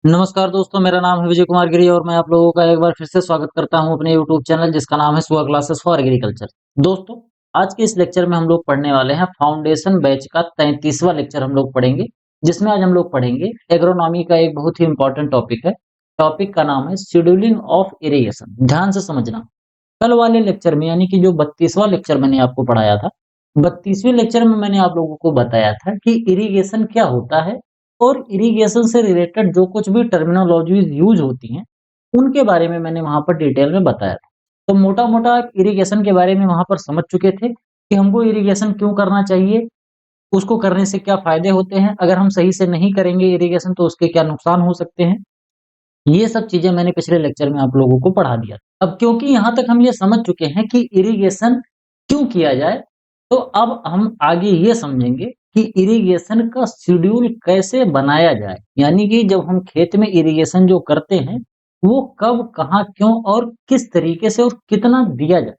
नमस्कार दोस्तों, मेरा नाम है विजय कुमार गिरी और मैं आप लोगों का एक बार फिर से स्वागत करता हूं अपने यूट्यूब चैनल जिसका नाम है सुआ क्लासेस फॉर एग्रीकल्चर। दोस्तों, आज के इस लेक्चर में हम लोग पढ़ने वाले हैं फाउंडेशन बैच का 33वां लेक्चर हम लोग पढ़ेंगे, जिसमें आज हम लोग पढ़ेंगे एग्रोनॉमी का एक बहुत ही इंपॉर्टेंट टॉपिक है। टॉपिक का नाम है शेड्यूलिंग ऑफ इरिगेशन। ध्यान से समझना। कल वाले लेक्चर में यानी कि जो 32वां लेक्चर मैंने आपको पढ़ाया था, 32वें लेक्चर में मैंने आप लोगों को बताया था कि इरिगेशन क्या होता है और इरिगेशन से रिलेटेड जो कुछ भी टर्मिनोलॉजीज यूज होती हैं, उनके बारे में मैंने वहां पर डिटेल में बताया था। तो मोटा-मोटा इरिगेशन के बारे में वहां पर समझ चुके थे कि हमको इरिगेशन क्यों करना चाहिए, उसको करने से क्या फायदे होते हैं, अगर हम सही से नहीं करेंगे इरिगेशन तो उसके क्या नुकसान हो सकते हैं। ये सब चीजें मैंने पिछले लेक्चर में आप लोगों को पढ़ा दिया। अब क्योंकि यहाँ तक हम ये समझ चुके हैं कि इरिगेशन क्यों किया जाए, तो अब हम आगे ये समझेंगे कि इरिगेशन का शेड्यूल कैसे बनाया जाए। यानी कि जब हम खेत में इरिगेशन जो करते हैं, वो कब, कहाँ, क्यों और किस तरीके से और कितना दिया जाए।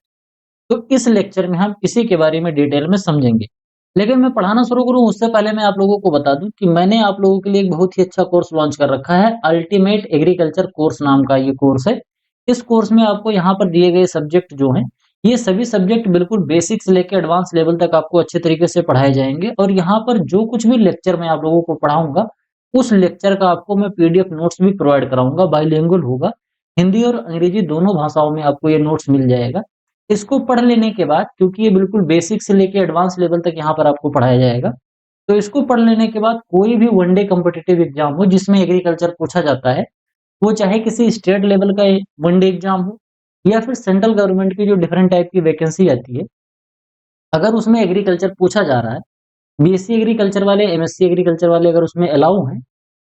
तो इस लेक्चर में हम इसी के बारे में डिटेल में समझेंगे। लेकिन मैं पढ़ाना शुरू करूँ उससे पहले मैं आप लोगों को बता दूं कि मैंने आप लोगों के लिए एक बहुत ही अच्छा कोर्स लॉन्च कर रखा है। अल्टीमेट एग्रीकल्चर कोर्स नाम का ये कोर्स है। इस कोर्स में आपको यहाँ पर दिए गए सब्जेक्ट जो हैं, ये सभी सब्जेक्ट बिल्कुल बेसिक से लेकर एडवांस लेवल तक आपको अच्छे तरीके से पढ़ाए जाएंगे और यहाँ पर जो कुछ भी लेक्चर मैं आप लोगों को पढ़ाऊंगा, उस लेक्चर का आपको मैं पीडीएफ नोट्स भी प्रोवाइड कराऊंगा। बाइलिंगुअल होगा, हिंदी और अंग्रेजी दोनों भाषाओं में आपको ये नोट्स मिल जाएगा। इसको पढ़ लेने के बाद, क्योंकि ये बिल्कुल बेसिक से लेके एडवांस लेवल तक यहाँ पर आपको पढ़ाया जाएगा, तो इसको पढ़ लेने के बाद कोई भी वनडे कॉम्पिटिटिव एग्जाम हो जिसमें एग्रीकल्चर पूछा जाता है, वो चाहे किसी स्टेट लेवल का वनडे एग्जाम हो या फिर सेंट्रल गवर्नमेंट की जो डिफरेंट टाइप की वैकेंसी आती है, अगर उसमें एग्रीकल्चर पूछा जा रहा है, बीएससी एग्रीकल्चर वाले, एमएससी एग्रीकल्चर वाले अगर उसमें अलाउ हैं,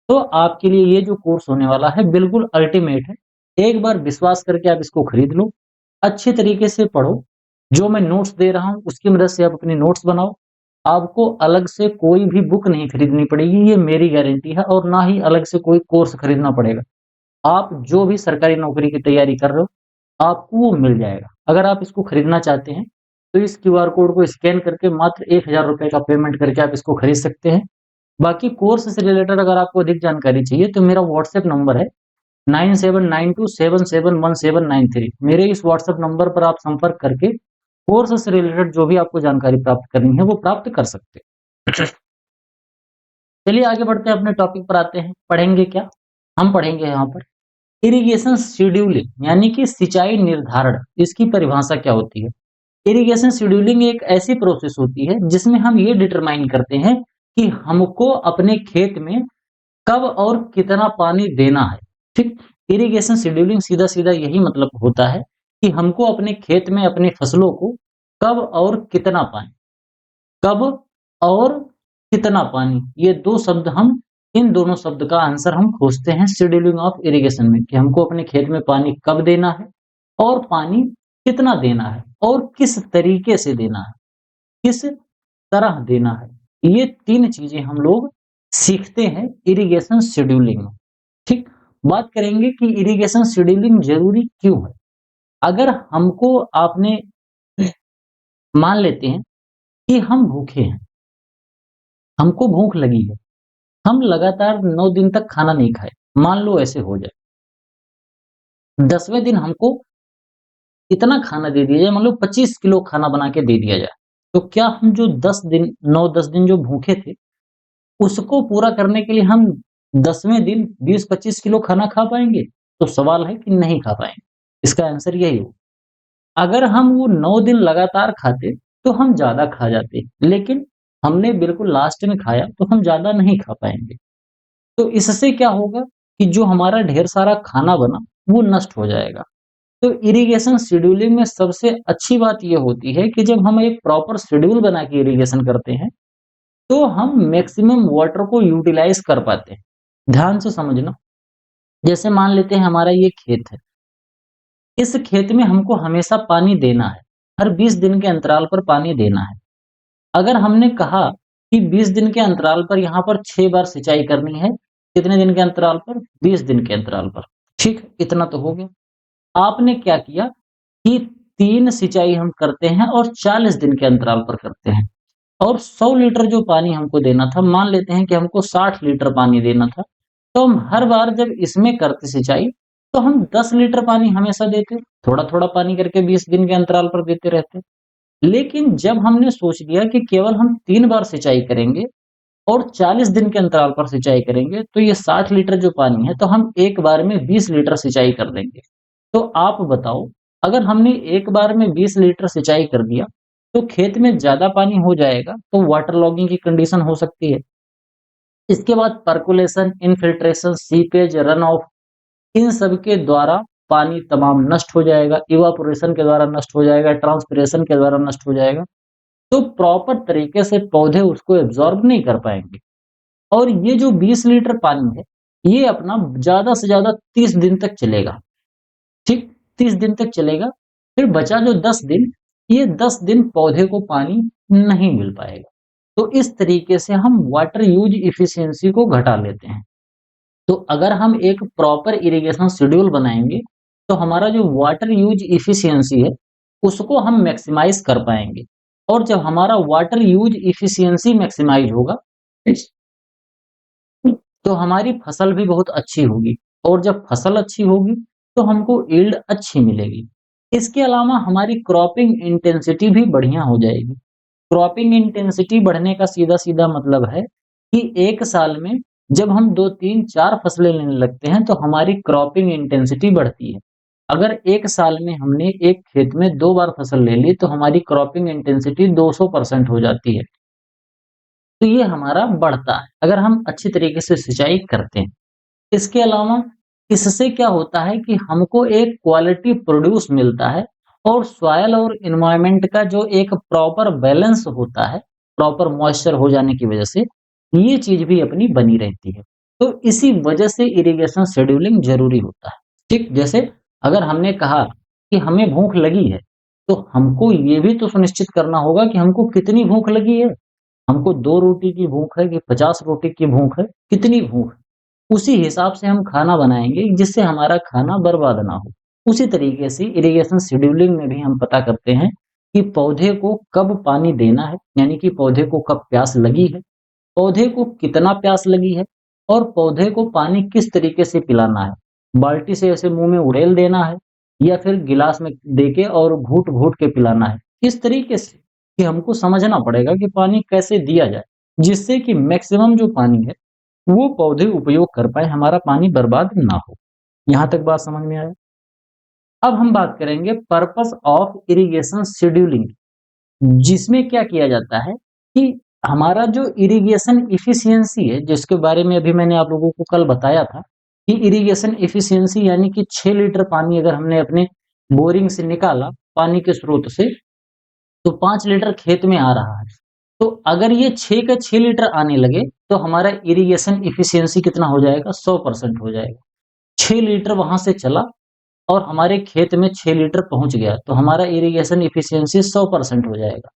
तो आपके लिए ये जो कोर्स होने वाला है बिल्कुल अल्टीमेट है। एक बार विश्वास करके आप इसको खरीद लो, अच्छे तरीके से पढ़ो। जो मैं नोट्स दे रहा हूँ उसकी मदद से आप अपनी नोट्स बनाओ। आपको अलग से कोई भी बुक नहीं खरीदनी पड़ेगी, ये मेरी गारंटी है, और ना ही अलग से कोई कोर्स खरीदना पड़ेगा। आप जो भी सरकारी नौकरी की तैयारी कर रहे हो, आपको वो मिल जाएगा। अगर आप इसको खरीदना चाहते हैं, तो इस क्यूआर कोड को स्कैन करके मात्र 1000 रुपए का पेमेंट करके आप इसको खरीद सकते हैं। बाकी कोर्स से रिलेटेड अगर आपको अधिक जानकारी चाहिए तो मेरा व्हाट्सएप नंबर है 9792771793। मेरे इस व्हाट्सएप नंबर पर आप संपर्क करके कोर्स से रिलेटेड जो भी आपको जानकारी प्राप्त करनी है वो प्राप्त कर सकते हैं। चलिए आगे बढ़ते हैं, अपने टॉपिक पर आते हैं। पढ़ेंगे क्या? हम पढ़ेंगे यहाँ पर इरिगेशन शेड्यूलिंग यानी कि सिंचाई निर्धारण। इसकी परिभाषा क्या होती है? इरिगेशन शेड्यूलिंग एक ऐसी प्रोसेस होती है जिसमें हम ये डिटरमाइन करते हैं कि हमको अपने खेत में कब और कितना पानी देना है। ठीक, इरिगेशन शेड्यूलिंग सीधा सीधा यही मतलब होता है कि हमको अपने खेत में अपनी फसलों को कब और कितना पानी, कब और कितना पानी, ये दो शब्द हम, इन दोनों शब्द का आंसर हम खोजते हैं शेड्यूलिंग ऑफ इरिगेशन में, कि हमको अपने खेत में पानी कब देना है और पानी कितना देना है और किस तरीके से देना है, किस तरह देना है। ये तीन चीजें हम लोग सीखते हैं इरिगेशन शेड्यूलिंग में। ठीक, बात करेंगे कि इरिगेशन शेड्यूलिंग जरूरी क्यों है। अगर हमको, आपने, मान लेते हैं कि हम भूखे हैं, हमको भूख लगी है, हम लगातार 9 दिन तक खाना नहीं खाए, मान लो ऐसे हो जाए, 10वें दिन हमको इतना खाना दे दिया जाए, मान लो 25 किलो खाना बना के दे दिया जाए, तो क्या हम जो 10 दिन, 9-10 दिन जो भूखे थे, उसको पूरा करने के लिए हम 10वें दिन 20-25 किलो खाना खा पाएंगे? तो सवाल है कि नहीं खा पाएंगे। इसका आंसर यही हो। अगर हम वो 9 दिन लगातार खाते तो हम ज्यादा खा जाते, लेकिन हमने बिल्कुल लास्ट में खाया तो हम ज्यादा नहीं खा पाएंगे। तो इससे क्या होगा कि जो हमारा ढेर सारा खाना बना वो नष्ट हो जाएगा। तो इरिगेशन शेड्यूलिंग में सबसे अच्छी बात ये होती है कि जब हम एक प्रॉपर शेड्यूल बना के इरिगेशन करते हैं, तो हम मैक्सिमम वाटर को यूटिलाइज कर पाते हैं। ध्यान से समझना। जैसे मान लेते हैं हमारा ये खेत है, इस खेत में हमको हमेशा पानी देना है, हर 20 दिन के अंतराल पर पानी देना है। अगर हमने कहा कि 20 दिन के अंतराल पर यहाँ पर 6 बार सिंचाई करनी है, कितने दिन के अंतराल पर? 20 दिन के अंतराल पर। ठीक, इतना तो हो गया। आपने क्या किया कि 3 सिंचाई हम करते हैं और 40 दिन के अंतराल पर करते हैं, और 100 लीटर जो पानी हमको देना था, मान लेते हैं कि हमको 60 लीटर पानी देना था, तो हम हर बार जब इसमें करते सिंचाई तो हम 10 लीटर पानी हमेशा देते, थोड़ा-थोड़ा पानी करके 20 दिन के अंतराल पर देते रहते। लेकिन जब हमने सोच लिया कि केवल हम 3 बार सिंचाई करेंगे और 40 दिन के अंतराल पर सिंचाई करेंगे, तो ये 60 लीटर जो पानी है, तो हम एक बार में 20 लीटर सिंचाई कर देंगे। तो आप बताओ, अगर हमने एक बार में 20 लीटर सिंचाई कर दिया, तो खेत में ज़्यादा पानी हो जाएगा, तो वाटर लॉगिंग की कंडीशन हो सकती है। इसके बाद percolation, infiltration, seepage, run off, इन सब के द्वारा पानी तमाम नष्ट हो जाएगा, इवापोरेशन के द्वारा नष्ट हो जाएगा, ट्रांसपिरेशन के द्वारा नष्ट हो जाएगा। तो प्रॉपर तरीके से पौधे उसको एब्ज़ॉर्ब नहीं कर पाएँगे। और ये जो 20 लीटर पानी है, ये अपना ज़्यादा से ज़्यादा 30 दिन तक चलेगा, ठीक? 30 दिन तक चलेगा, फिर बचा जो 10 दिन, ये 10 दिन पौधे को पानी नहीं मिल पाएगा। तो इस तरीके से हम वाटर यूज़ एफिशिएंसी को घटा लेते हैं। तो अगर हम एक प्रॉपर इरिगेशन शेड्यूल बनाएँगे, तो हमारा जो वाटर यूज़ एफिशिएंसी है, उसको हम मैक्सिमाइज़ कर पाएँगे। और जब हमारा वाटर यूज़ एफिशिएंसी मैक्सिमाइज़ होगा, तो हमारी फसल भी बहुत अच्छी होगी और जब फसल अच्छी होगी, तो हमको यील्ड अच्छी मिलेगी। इसके अलावा हमारी क्रॉपिंग इंटेंसिटी भी बढ़िया हो जाएगी। क्रॉपिंग इंटेंसिटी बढ़ने का सीधा-सीधा मतलब है कि 1 साल में जब हम 2, 3, 4 फसलें लेने लगते हैं, तो हमारी क्रॉपिंग इंटेंसिटी बढ़ती है। अगर 1 साल में हमने एक खेत में 2 बार फसल ले ली, तो हमारी क्रॉपिंग इंटेंसिटी 200% हो जाती है। तो ये हमारा बढ़ता है, अगर हम अच्छी तरीके से सिंचाई करते हैं। इसके अलावा इससे क्या होता है कि हमको एक क्वालिटी प्रोड्यूस मिलता है और सॉइल और एनवायरनमेंट का जो एक प्रॉपर बैलेंस होता है, प्रॉपर मॉइस्चर हो जाने की वजह से, ये चीज़ भी अपनी बनी रहती है। तो इसी वजह से इरिगेशन शेड्यूलिंग ज़रूरी होता है। ठीक, जैसे अगर हमने कहा कि हमें भूख लगी है, तो हमको ये भी तो सुनिश्चित करना होगा कि हमको कितनी भूख लगी है। हमको 2 रोटी की भूख है कि 50 रोटी की भूख है, कितनी भूख है? उसी हिसाब से हम खाना बनाएँगे जिससे हमारा खाना बर्बाद ना हो। उसी तरीके से इरिगेशन शेड्यूलिंग में भी हम पता करते हैं कि पौधे को कब पानी देना है, यानी कि पौधे को कब प्यास लगी है, पौधे को कितना प्यास लगी है और पौधे को पानी किस तरीके से पिलाना है। बाल्टी से ऐसे मुँह में उड़ेल देना है या फिर गिलास में देके और घूँट-घूँट के पिलाना है। इस तरीके से कि हमको समझना पड़ेगा कि पानी कैसे दिया जाए, जिससे कि मैक्सिमम जो पानी है वो पौधे उपयोग कर पाएँ, हमारा पानी बर्बाद ना हो। यहाँ तक बात समझ में आया? अब हम बात करेंगे पर्पस ऑफ इरिगेशन शेड्यूलिंग, जिसमें क्या किया जाता है कि हमारा जो इरिगेशन एफिशिएंसी है, जिसके बारे में अभी मैंने आप लोगों को कल बताया था कि इरिगेशन एफिशिएंसी यानी कि 6 लीटर पानी अगर हमने अपने बोरिंग से निकाला, पानी के स्रोत से, तो 5 लीटर खेत में आ रहा है। तो अगर ये 6 का 6 लीटर आने लगे, तो हमारा इरिगेशन एफिशिएंसी कितना हो जाएगा? 100% हो जाएगा। 6 लीटर वहाँ से चला और हमारे खेत में 6 लीटर पहुँच गया, तो हमारा इरिगेशन एफिशिएंसी 100% हो जाएगा।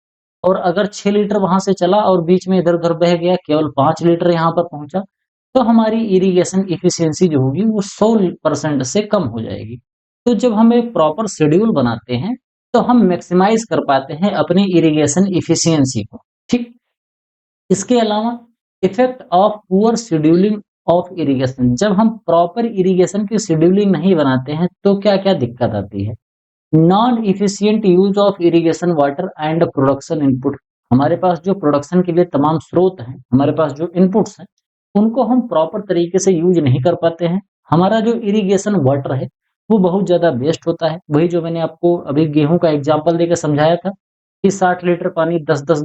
और अगर 6 लीटर वहाँ से चला और बीच में इधर-उधर बह गया, केवल 5 लीटर यहाँ पर पहुँचा, तो हमारी इरिगेशन एफिशिएंसी जो होगी वो 100% से कम हो जाएगी। तो जब हम एक प्रॉपर शेड्यूल बनाते हैं, तो हम मैक्सिमाइज़ कर पाते हैं अपनी इरिगेशन एफिशिएंसी को, ठीक? इसके अलावा effect of poor scheduling of irrigation, जब हम प्रॉपर इरिगेशन की शेड्यूलिंग नहीं बनाते हैं, तो क्या-क्या दिक्कत आती है? Non efficient use of irrigation water and production input, हमारे पास जो प्रोडक्शन के लिए तमाम स्रोत हैं, हमारे पास जो इनपुट्स हैं, उनको हम प्रॉपर तरीके से यूज नहीं कर पाते हैं। हमारा जो इरिगेशन वाटर है, वो बहुत ज़्यादा वेस्ट होता है। वही जो मैंने आपको अभी गेहूँ का एग्ज़ाम्पल देके समझाया था कि 60 लीटर पानी 10-10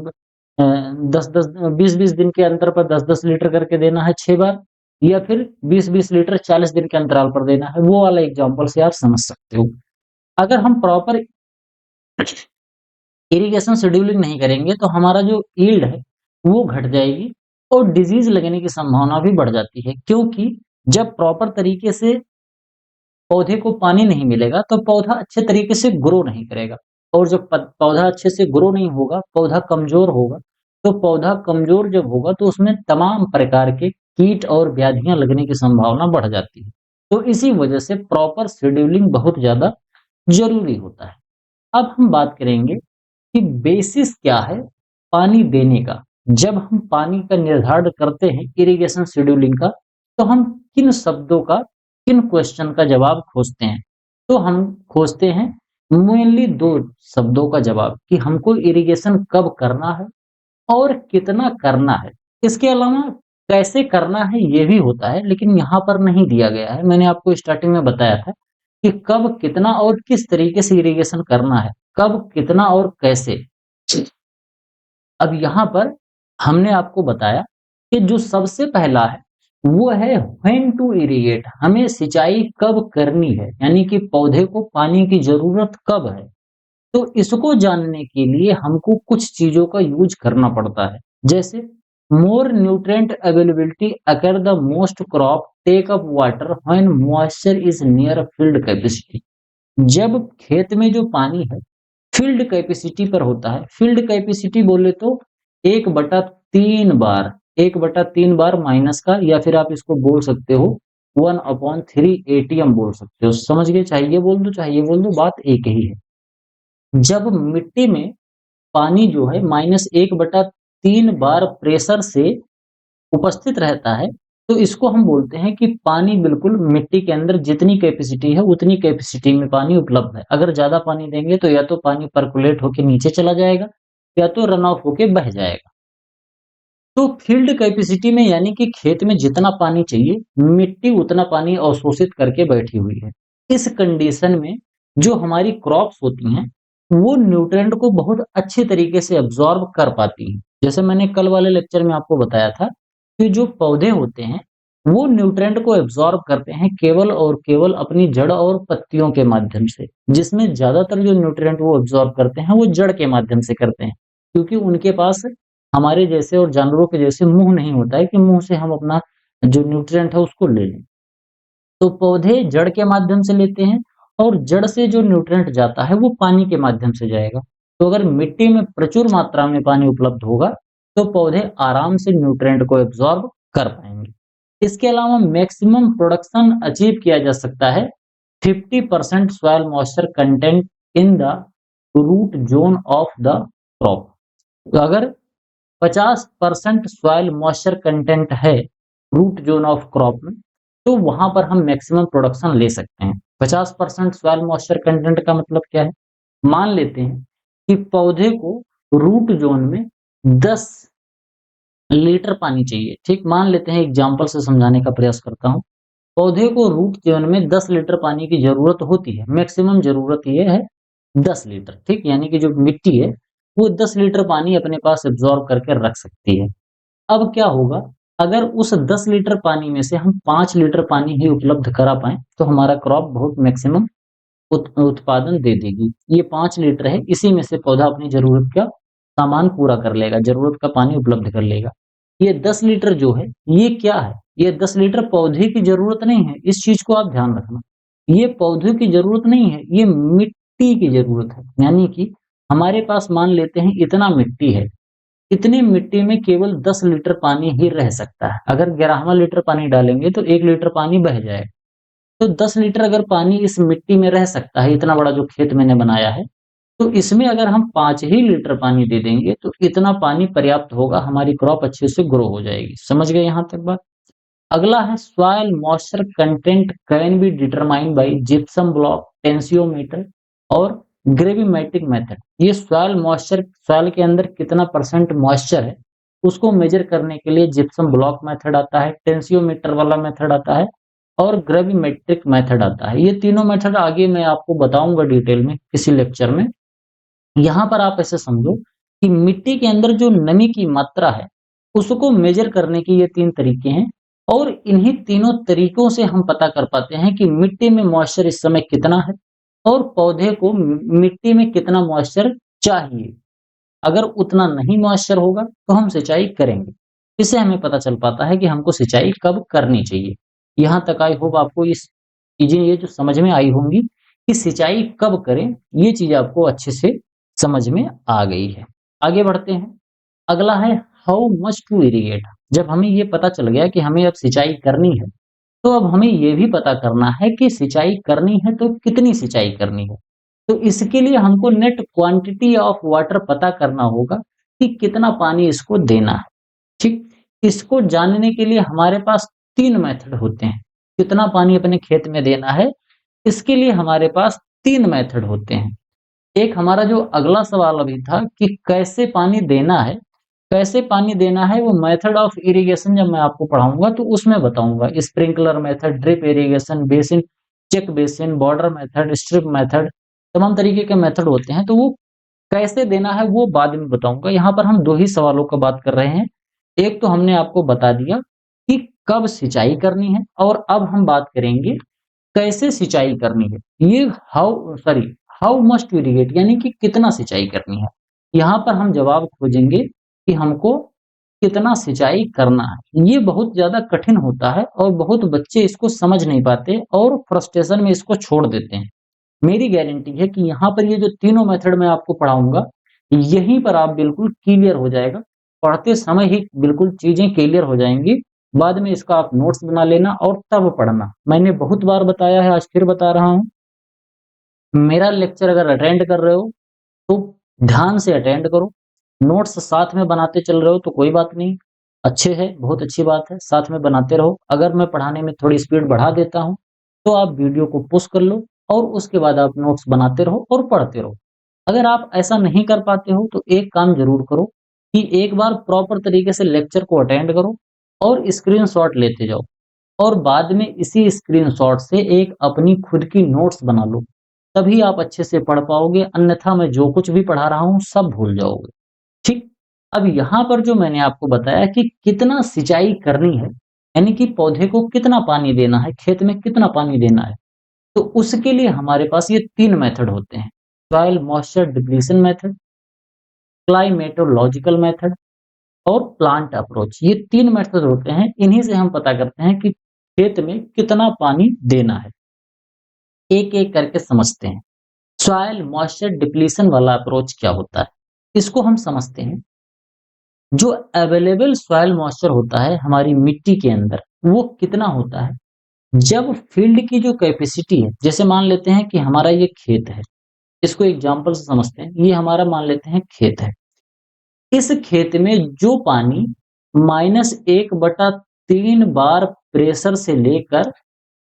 10-10 20-20 दिन के अंतर पर 10-10 लीटर करके देना है 6 बार, या फिर 20-20 लीटर 40 दिन के अंतराल पर देना है। वो वाला एग्ज़ाम्पल से आप समझ सकते हो। अगर हम प्रॉपर इरिगेशन शेड्यूलिंग नहीं करेंगे, तो हमारा जो यील्ड है वो घट जाएगी और डिजीज लगने की संभावना भी बढ़ जाती है, क्योंकि जब प्रॉपर तरीके से पौधे को पानी नहीं मिलेगा, तो पौधा अच्छे तरीके से ग्रो नहीं करेगा और जब पौधा अच्छे से ग्रो नहीं होगा, पौधा कमजोर होगा। तो पौधा कमजोर जब होगा, तो उसमें तमाम प्रकार के कीट और व्याधियां लगने की संभावना बढ़ जाती है। तो इसी वजह से प्रॉपर शेड्यूलिंग बहुत ज्यादा जरूरी होता है। अब हम बात करेंगे कि बेसिस क्या है पानी देने का। जब हम पानी का निर्धारण करते हैं इरिगेशन शेड्यूलिंग का, तो हम किन शब्दों का, किन क्वेश्चन का जवाब खोजते हैं? तो हम खोजते हैं मेनली 2 शब्दों का जवाब कि हमको इरिगेशन कब करना है और कितना करना है। इसके अलावा कैसे करना है ये भी होता है, लेकिन यहाँ पर नहीं दिया गया है। मैंने आपको स्टार्टिंग में बताया था कि कब, कितना और किस तरीके से इरिगेशन करना है, कब, कितना और कैसे। अब यहाँ पर हमने आपको बताया कि जो सबसे पहला है वो है व्हेन टू इरिगेट, हमें सिंचाई कब करनी है, यानी कि पौधे को पानी की जरूरत कब है। तो इसको जानने के लिए हमको कुछ चीजों का यूज करना पड़ता है, जैसे more nutrient availability occur the most crop take up water when moisture is near field capacity. जब खेत में जो पानी है फील्ड कैपेसिटी पर होता है, फील्ड कैपेसिटी बोले तो 1/3 बार, 1/3 बार माइनस का, या फिर आप इसको बोल सकते हो 1/3 एटीएम बोल सकते हो। समझ गए? चाहे ये बोल दो चाहे ये बोल दो, बात एक ही है। जब मिट्टी में पानी जो है -1/3 बार प्रेशर से उपस्थित रहता है, तो इसको हम बोलते हैं कि पानी बिल्कुल मिट्टी के अंदर जितनी कैपेसिटी है उतनी कैपेसिटी में पानी उपलब्ध है। अगर ज़्यादा पानी देंगे तो या तो पानी पर्कुलेट होके नीचे चला जाएगा या तो रन ऑफ होके बह जाएगा। तो फील्ड कैपेसिटी में यानी कि खेत में जितना पानी चाहिए, मिट्टी उतना पानी अवशोषित करके बैठी हुई है। इस कंडीशन में जो हमारी क्रॉप्स होती हैं, वो न्यूट्रिएंट को बहुत अच्छे तरीके से अब्ज़ॉर्ब कर पाती हैं। जैसे मैंने कल वाले लेक्चर में आपको बताया था कि जो पौधे होते हैं, वो न्यूट्रिएंट को अब्ज़ॉर्ब करते हैं केवल और केवल अपनी जड़ और पत्तियों के माध्यम से। जिसमें ज़्यादातर जो न्यूट्रिएंट वो अब्ज़ॉर्ब करते हैं, वो जड़ के माध्यम से करते हैं। क्योंकि उनके पास हमारे जैसे और जानवरों के जैसे मुँह नहीं होता है कि मुँह से हम अपना जो न्यूट्रिएंट है उसको ले लें। तो पौधे जड़ के माध्यम से लेते हैं और जड़ से जो न्यूट्रिएंट जाता है वो पानी के माध्यम से जाएगा। तो अगर मिट्टी में प्रचुर मात्रा में पानी उपलब्ध होगा, तो पौधे आराम से न्यूट्रिएंट को एब्ज़ॉर्ब कर पाएँगे। इसके अलावा मैक्सिमम प्रोडक्शन अचीव किया जा सकता है 50% soil moisture content in the root zone of the crop. तो अगर 50% सॉइल मॉइस्चर कंटेंट है रूट ज़ोन ऑफ क्रॉप में, तो वहाँ पर हम मैक्सिमम प्रोडक्शन ले सकते हैं। 50% सॉइल मॉइस्चर कंटेंट का मतलब क्या है? मान लेते हैं कि पौधे को रूट ज़ोन में 10 लीटर पानी चाहिए, ठीक? मान लेते हैं, एग्ज़ाम्पल से समझाने का प्रयास करता हूँ। पौधे को रूट ज़ोन में 10 लीटर पानी की ज़रूरत होती है, मैक्सिमम ज़रूरत ये है 10 लीटर, ठीक? यानी कि जो मिट्टी है, वो 10 लीटर पानी अपने पास एब्ज़ॉर्ब करके रख सकती है। अब क्या होगा, अगर उस 10 लीटर पानी में से हम 5 लीटर पानी ही उपलब्ध करा पाएँ, तो हमारा क्रॉप बहुत मैक्सिमम उत्पादन दे देगी। ये 5 लीटर है, इसी में से पौधा अपनी ज़रूरत का सामान पूरा कर लेगा, ज़रूरत का पानी उपलब्ध कर लेगा। ये 10 लीटर जो है, ये क्या है? ये 10 लीटर पौधे की ज़रूरत नहीं है, इस चीज़ को आप ध्यान रखना। ये पौधे की ज़रूरत नहीं है, ये मिट्टी की ज़रूरत है। यानी कि हमारे पास मान लेते हैं इतना मिट्टी है, इतनी मिट्टी में केवल 10 लीटर पानी ही रह सकता है। अगर 11वां लीटर पानी डालेंगे तो 1 लीटर पानी बह जाएगा। तो 10 लीटर अगर पानी इस मिट्टी में रह सकता है, इतना बड़ा जो खेत मैंने बनाया है, तो इसमें अगर हम 5 ही लीटर पानी दे देंगे तो इतना पानी पर्याप्त होगा, हमारी क्रॉप अच्छे से ग्रो हो जाएगी। समझ गए यहाँ तक बात? अगला है soil moisture content can be determined by gypsum block, tensiometer और ग्रेविमेट्रिक मेथड। ये सॉइल मॉइस्चर, सॉइल के अंदर कितना परसेंट मॉइस्चर है, उसको मेजर करने के लिए जिप्सम ब्लॉक मेथड आता है, टेंसियोमीटर वाला मेथड आता है और ग्रेविमेट्रिक मेथड आता है। ये तीनों मेथड आगे मैं आपको बताऊंगा डिटेल में किसी लेक्चर में। यहाँ पर आप ऐसे समझो कि मिट्टी के अंदर जो नमी की मात्रा है, उसको मेजर करने के ये 3 तरीके हैं और इन्हीं तीनों तरीकों से हम पता कर पाते हैं कि मिट्टी में मॉइस्चर इस समय कितना है और पौधे को मिट्टी में कितना मॉइस्चर चाहिए। अगर उतना नहीं मॉइस्चर होगा तो हम सिंचाई करेंगे। इससे हमें पता चल पाता है कि हमको सिंचाई कब करनी चाहिए। यहाँ तक आई होप आपको इस चीजें ये जो समझ में आई होंगी कि सिंचाई कब करें, ये चीज आपको अच्छे से समझ में आ गई है। आगे बढ़ते हैं। अगला है हाउ मच टू इरिगेट। जब हमें ये पता चल गया कि हमें अब सिंचाई करनी है, तो अब हमें ये भी पता करना है कि सिंचाई करनी है तो कितनी सिंचाई करनी है। तो इसके लिए हमको नेट क्वांटिटी ऑफ वाटर पता करना होगा कि कितना पानी इसको देना है। ठीक, इसको जानने के लिए हमारे पास 3 मेथड होते हैं। कितना पानी अपने खेत में देना है, इसके लिए हमारे पास 3 मेथड होते हैं। एक हमारा जो अगला सवाल अभी था कि कैसे पानी देना है, कैसे पानी देना है वो मेथड ऑफ इरिगेशन जब मैं आपको पढ़ाऊँगा तो उसमें बताऊँगा। Sprinkler method, drip irrigation, basin, check basin, border method, strip method, तमाम तरीके के मेथड होते हैं, तो वो कैसे देना है वो बाद में बताऊँगा। यहाँ पर हम 2 ही सवालों का बात कर रहे हैं। एक तो हमने आपको बता दिया कि कब सिंचाई करनी है और अब हम बात करेंगे कैसे सिंचाई करनी है। ये हाउ मच टू इरिगेट यानी कि कितना सिंचाई करनी है। यहाँ पर हम जवाब खोजेंगे कि हमको कितना सिंचाई करना है। ये बहुत ज़्यादा कठिन होता है और बहुत बच्चे इसको समझ नहीं पाते और फ्रस्ट्रेशन में इसको छोड़ देते हैं। मेरी गारंटी है कि यहाँ पर ये जो तीनों मेथड मैं आपको पढ़ाऊँगा, यहीं पर आप बिल्कुल क्लियर हो जाएगा। पढ़ते समय ही बिल्कुल चीज़ें क्लियर हो जाएँगी। बाद में इसका आप नोट्स बना लेना और तब पढ़ना। मैंने बहुत बार बताया है, आज फिर बता रहा हूँ। मेरा लेक्चर अगर अटेंड कर रहे हो, तो ध्यान से अटेंड करो। नोट्स साथ में बनाते चल रहे हो तो कोई बात नहीं, अच्छे है, बहुत अच्छी बात है, साथ में बनाते रहो। अगर मैं पढ़ाने में थोड़ी स्पीड बढ़ा देता हूँ, तो आप वीडियो को पॉज़ कर लो और उसके बाद आप नोट्स बनाते रहो और पढ़ते रहो। अगर आप ऐसा नहीं कर पाते हो, तो एक काम ज़रूर करो कि एक बार प्रॉपर तरीके से लेक्चर को अटेंड करो और स्क्रीनशॉट लेते जाओ और बाद में इसी स्क्रीनशॉट से एक अपनी खुद की नोट्स बना लो। तभी आप अच्छे से पढ़ पाओगे, अन्यथा मैं जो कुछ भी पढ़ा रहा हूँ, सब भूल जाओगे। ठीक? अब यहाँ पर जो मैंने आपको बताया कि कितना सिंचाई करनी है, यानी कि पौधे को कितना पानी देना है, खेत में कितना पानी देना है, तो उसके लिए हमारे पास ये 3 मेथड होते हैं। Soil moisture depletion method, climatological method और प्लांट अप्रोच। ये 3 मेथड होते हैं, इन्हीं से हम पता करते हैं कि खेत में कितना पानी देना है। एक-एक करके समझते हैं। सॉइल मॉइस्चर डिप्लीशन वाला अप्रोच क्या होता है? इसको हम समझते हैं। जो अवेलेबल सॉइल मॉइस्चर होता है हमारी मिट्टी के अंदर, वो कितना होता है? जब फील्ड की जो कैपेसिटी है, जैसे मान लेते हैं कि हमारा ये खेत है, इसको एग्जांपल से समझते हैं। ये हमारा मान लेते हैं खेत है। इस खेत में जो पानी -1/3 बार प्रेशर से लेकर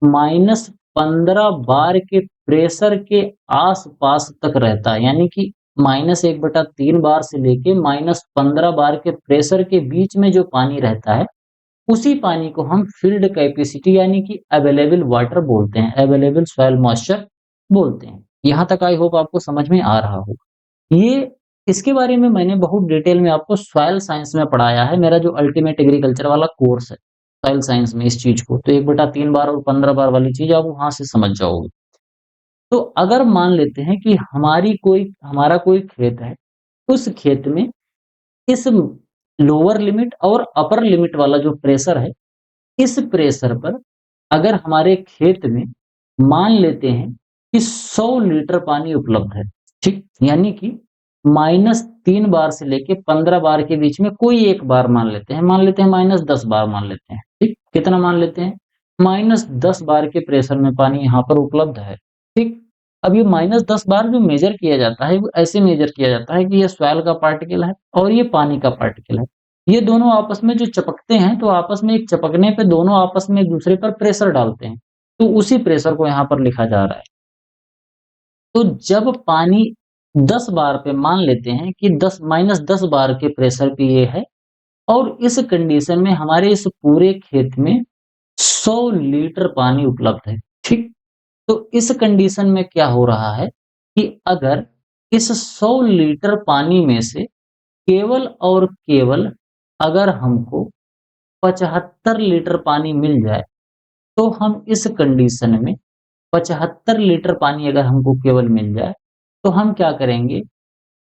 -15 बार के प्रेशर के आस-पास तक रहता है, यानी कि -1/3 बार से लेके -15 बार के प्रेशर के बीच में जो पानी रहता है, उसी पानी को हम फील्ड कैपेसिटी यानी कि अवेलेबल वाटर बोलते हैं, अवेलेबल सॉइल मॉइस्चर बोलते हैं। यहाँ तक आई होप आपको समझ में आ रहा होगा। ये इसके बारे में मैंने बहुत डिटेल में आपको सॉइल साइंस में पढ़ाया है, मेरा जो अल्टीमेट एग्रीकल्चर वाला कोर्स है, सॉइल साइंस में इस चीज़ को। तो 1/3 बार और 15 बार वाली चीज़ आप वहाँ से समझ जाओगे। तो अगर मान लेते हैं कि हमारा कोई खेत है, उस खेत में इस लोअर लिमिट और अपर लिमिट वाला जो प्रेशर है, इस प्रेशर पर अगर हमारे खेत में मान लेते हैं कि 100 लीटर पानी उपलब्ध है, ठीक? यानी कि -3 बार से लेके 15 बार के बीच में कोई एक बार मान लेते हैं -10 बार मान लेते हैं, ठीक? कितना मान लेते हैं? -10 बार के प्रेशर में पानी यहाँ पर उपलब्ध है, ठीक? अब ये -10 बार जो मेजर किया जाता है, वो ऐसे मेजर किया जाता है कि ये सॉइल का पार्टिकल है और ये पानी का पार्टिकल है। ये दोनों आपस में जो चपकते हैं, तो आपस में एक चपकने पे दोनों आपस में एक-दूसरे पर प्रेशर डालते हैं। तो उसी प्रेशर को यहाँ पर लिखा जा रहा है। तो जब पानी 10 बार पे मान लेते हैं कि 10 बार के प्रेशर पे ये है और इस कंडीशन में हमारे इस पूरे खेत में 100 लीटर पानी उपलब्ध है, ठीक? तो इस कंडीशन में क्या हो रहा है कि अगर इस 100 लीटर पानी में से केवल और केवल अगर हमको 75 लीटर पानी मिल जाए, तो हम इस कंडीशन में 75 लीटर पानी अगर हमको केवल मिल जाए, तो हम क्या करेंगे?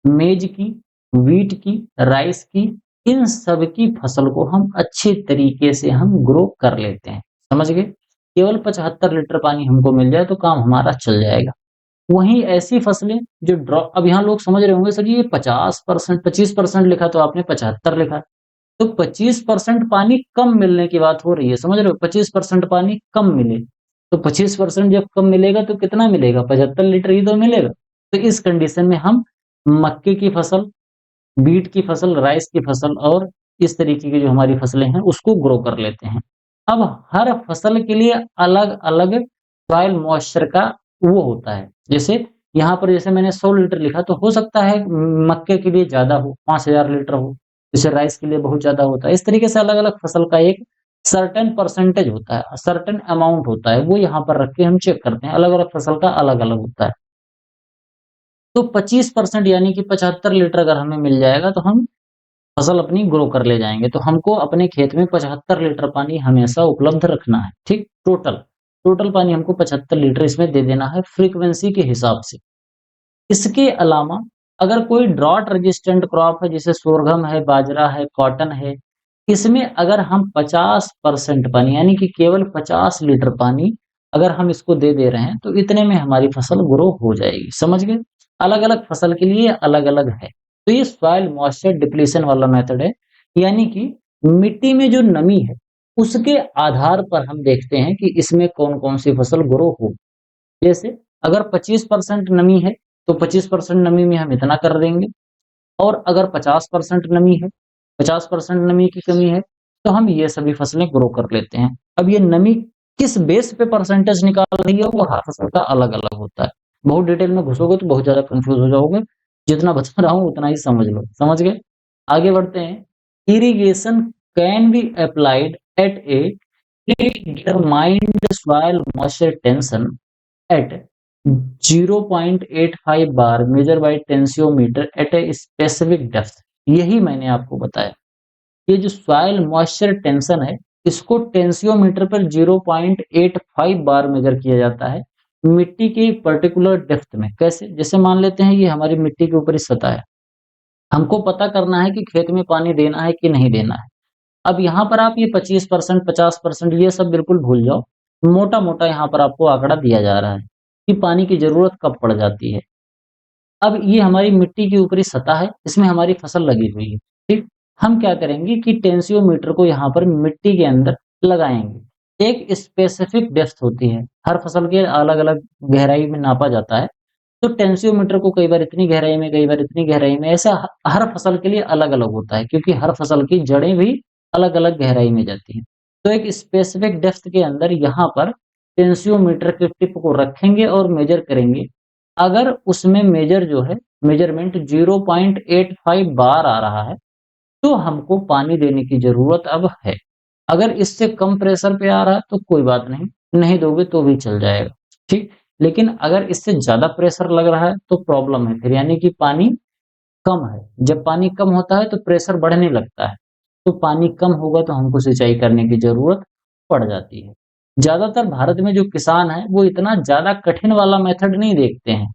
मेज की, व्हीट की, राइस की, इन सब की फसल को हम अच्छे तरीके से हम ग्रो कर लेते हैं। समझ गए? केवल 75 लीटर पानी हमको मिल जाए तो काम हमारा चल जाएगा। वहीं ऐसी फसलें जो ड्रॉप अब यहाँ लोग समझ रहे होंगे सर ये 50% 25% लिखा तो आपने 75 लिखा। तो 25% पानी कम मिलने की बात हो रही है, समझ रहे हो? 25% पानी कम मिले, तो 25% जब कम मिलेगा तो कितना मिलेगा? 75 लीटर ही तो मिलेगा। तो इस कंडीशन में हम मक्के की फसल, बीट की फसल, राइस की फसल और इस तरीके की जो हमारी फसलें हैं उसको ग्रो कर लेते हैं। अब हर फसल के लिए अलग-अलग सॉइल मॉइस्चर का वो होता है। जैसे यहाँ पर जैसे मैंने 100 लीटर लिखा तो हो सकता है मक्के के लिए ज़्यादा हो, 5000 लीटर हो, जैसे राइस के लिए बहुत ज़्यादा होता है। इस तरीके से अलग-अलग फसल का एक सर्टेन परसेंटेज होता है, सर्टेन अमाउंट होता है, वो यहाँ पर रख के हम चेक करते हैं। अलग-अलग फसल का अलग-अलग होता है। तो 25% यानी कि 75 लीटर अगर हमें मिल जाएगा तो हम फसल अपनी ग्रो कर ले जाएँगे। तो हमको अपने खेत में 75 लीटर पानी हमेशा उपलब्ध रखना है, ठीक? टोटल पानी हमको 75 लीटर इसमें दे देना है फ्रीक्वेंसी के हिसाब से। इसके अलावा अगर कोई ड्रॉट रेजिस्टेंट क्रॉप है जैसे सोरगम है, बाजरा है, कॉटन है, इसमें अगर हम 50% पानी यानी कि केवल 50 लीटर पानी अगर हम इसको दे दे रहे हैं तो इतने में हमारी फसल ग्रो हो जाएगी। समझ गए? अलग-अलग फसल के लिए अलग-अलग है। तो ये सॉइल मॉइस्चर डिप्लीशन वाला मेथड है, यानी कि मिट्टी में जो नमी है, उसके आधार पर हम देखते हैं कि इसमें कौन-कौन सी फसल ग्रो हो। जैसे अगर 25% नमी है, तो 25% नमी में हम इतना कर देंगे और अगर 50% नमी है, 50% नमी की कमी है, तो हम ये सभी फसलें ग्रो कर लेते हैं। अब ये नमी किस बेस पे परसेंटेज निकाल रही है, वो हर फसल का अलग-अलग होता है। बहुत डिटेल में घुसोगे तो बहुत ज़्यादा कन्फ्यूज़ हो जाओगे। जितना बता रहा हूँ उतना ही समझ लो। समझ गए? आगे बढ़ते हैं। Irrigation can be applied at a predetermined soil moisture tension at 0.85 bar measure by tensiometer at a specific depth. यही मैंने आपको बताया। ये जो सॉइल मॉइस्चर टेंशन है, इसको टेंसियोमीटर पर 0.85 बार मेजर किया जाता है मिट्टी के पर्टिकुलर डेप्थ में। कैसे? जैसे मान लेते हैं ये हमारी मिट्टी के ऊपरी सतह है। हमको पता करना है कि खेत में पानी देना है कि नहीं देना है। अब यहाँ पर आप ये 25% 50% ये सब बिल्कुल भूल जाओ। मोटा-मोटा यहाँ पर आपको आंकड़ा दिया जा रहा है कि पानी की ज़रूरत कब पड़ जाती है। अब ये हमारी मिट्टी की ऊपरी सतह है, इसमें हमारी फसल लगी हुई है, ठीक? हम क्या करेंगे कि टेंसियोमीटर को यहाँ पर मिट्टी के अंदर लगाएँगे। एक स्पेसिफिक डेप्थ होती है, हर फसल के अलग-अलग गहराई में नापा जाता है। तो टेंसियोमीटर को कई बार इतनी गहराई में, कई बार इतनी गहराई में, ऐसा हर फसल के लिए अलग-अलग होता है क्योंकि हर फसल की जड़ें भी अलग-अलग गहराई में जाती हैं। तो एक स्पेसिफिक डेप्थ के अंदर यहाँ पर टेंसियोमीटर के टिप को रखेंगे और मेजर करेंगे। अगर उसमें मेजर जो है मेजरमेंट 0.85 बार आ रहा है, तो हमको पानी देने की ज़रूरत अब है। अगर इससे कम प्रेशर पे आ रहा है तो कोई बात नहीं, नहीं दोगे तो भी चल जाएगा, ठीक? लेकिन अगर इससे ज़्यादा प्रेशर लग रहा है तो प्रॉब्लम है फिर यानी कि पानी कम है। जब पानी कम होता है तो प्रेशर बढ़ने लगता है, तो पानी कम होगा तो हमको सिंचाई करने की ज़रूरत पड़ जाती है। ज़्यादातर भारत में जो किसान हैं, वो इतना ज़्यादा कठिन वाला मेथड नहीं देखते हैं।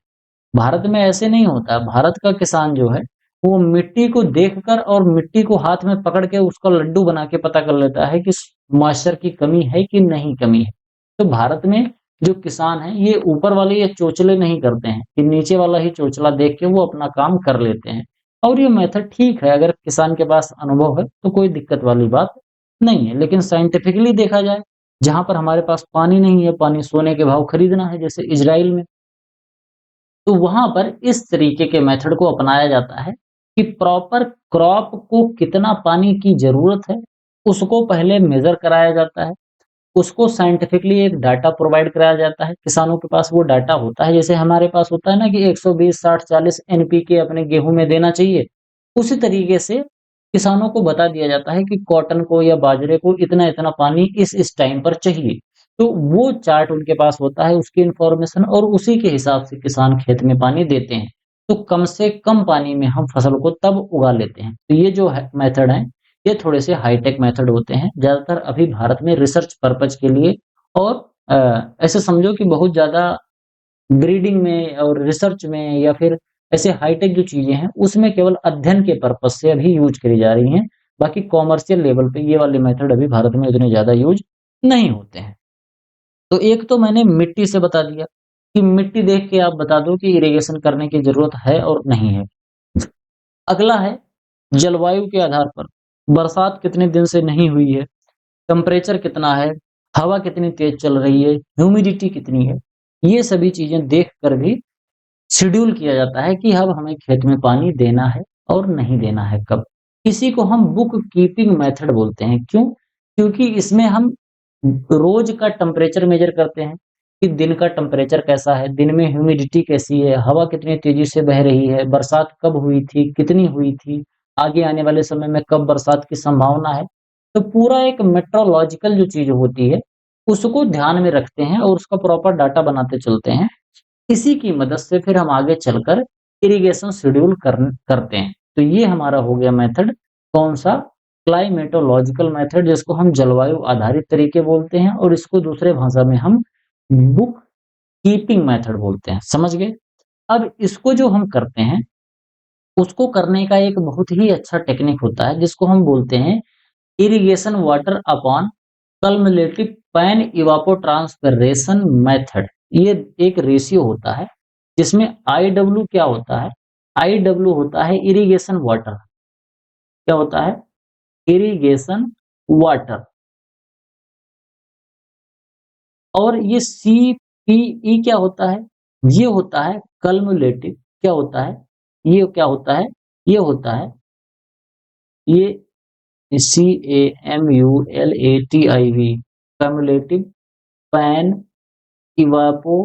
भारत में ऐसे नहीं होता। भारत का किसान जो है, वो मिट्टी को देखकर और मिट्टी को हाथ में पकड़ के उसका लड्डू बना के पता कर लेता है कि मॉइस्चर की कमी है कि नहीं कमी है। तो भारत में जो किसान हैं, ये ऊपर वाले ये चोचले नहीं करते हैं कि नीचे वाला ही चोचला देख के वो अपना काम कर लेते हैं। और ये मेथड ठीक है, अगर किसान के पास अनुभव है, तो कोई दिक्कत वाली बात नहीं है। लेकिन साइंटिफिकली देखा जाए, जहाँ पर हमारे पास पानी नहीं है, पानी सोने के भाव खरीदना है, जैसे इज़राइल में, तो वहाँ पर इस तरीके के मेथड को अपनाया जाता है कि प्रॉपर क्रॉप को कितना पानी की ज़रूरत है, उसको पहले मेज़र कराया जाता है। उसको साइंटिफिकली एक डाटा प्रोवाइड कराया जाता है। किसानों के पास वो डाटा होता है, जैसे हमारे पास होता है ना कि 120, 60, 40 एनपीके अपने गेहूँ में देना चाहिए। उसी तरीके से किसानों को बता दिया जाता है कि कॉटन को या बाजरे को इतना-इतना पानी इस टाइम पर चाहिए। तो वो चार्ट उनके पास होता है, उसकी इन्फॉर्मेशन और उसी के हिसाब से किसान खेत में पानी देते हैं। तो कम से कम पानी में हम फसल को तब उगा लेते हैं। तो ये जो है मेथड है, ये थोड़े से हाईटेक मेथड होते हैं। ज़्यादातर अभी भारत में रिसर्च पर्पज़ के लिए और ऐसे समझो कि बहुत ज़्यादा ब्रीडिंग में और रिसर्च में या फिर ऐसे हाईटेक जो चीज़ें हैं, उसमें केवल अध्ययन के पर्पज़ से अभी यूज़ करी जा रही हैं। बाकी कॉमर्शियल लेवल पे ये वाले मेथड अभी भारत में उतने ज़्यादा यूज़ नहीं होते हैं। तो एक तो मैंने मिट्टी से बता दिया कि मिट्टी देख के आप बता दो कि इरिगेशन करने की ज़रूरत है और नहीं है। अगला है जलवायु के आधार पर, बरसात कितने दिन से नहीं हुई है, टेम्परेचर कितना है, हवा कितनी तेज़ चल रही है, ह्यूमिडिटी कितनी है। ये सभी चीज़ें देख कर भी शेड्यूल किया जाता है कि अब हमें खेत में पानी देना है और नहीं देना है कब। इसी को हम बुक कीपिंग मेथड बोलते हैं। क्यों? क्योंकि इसमें हम रोज का टेम्परेचर मेजर करते हैं कि दिन का टेम्परेचर कैसा है, दिन में ह्यूमिडिटी कैसी है, हवा कितनी तेजी से बह रही है, बरसात कब हुई थी, कितनी हुई थी, आगे आने वाले समय में कब बरसात की संभावना है। तो पूरा एक मेट्रोलॉजिकल जो चीज होती है उसको ध्यान में रखते हैं और उसका प्रॉपर डाटा बनाते चलते हैं। इसी की मदद से फिर हम आगे चलकर इरिगेशन शेड्यूल करते हैं। तो ये हमारा हो गया मेथड, कौन सा? क्लाइमेटोलॉजिकल मेथड, जिसको हम जलवायु आधारित तरीके बोलते हैं और इसको दूसरे भाषा में हम बुक कीपिंग मेथड बोलते हैं। समझ गए? अब इसको जो हम करते हैं उसको करने का एक बहुत ही अच्छा टेक्निक होता है जिसको हम बोलते हैं irrigation water upon cumulative pan evapotranspiration method. ये एक रेशियो होता है जिसमें IW क्या होता है? IW होता है इरिगेशन वाटर। क्या होता है? Irrigation water. और ये CPE क्या होता है? ये होता है कल्मुलेटिव। क्या होता है? ये क्या होता है? ये होता है ये CAMULATIV कम्युलेटिव पैन इवापो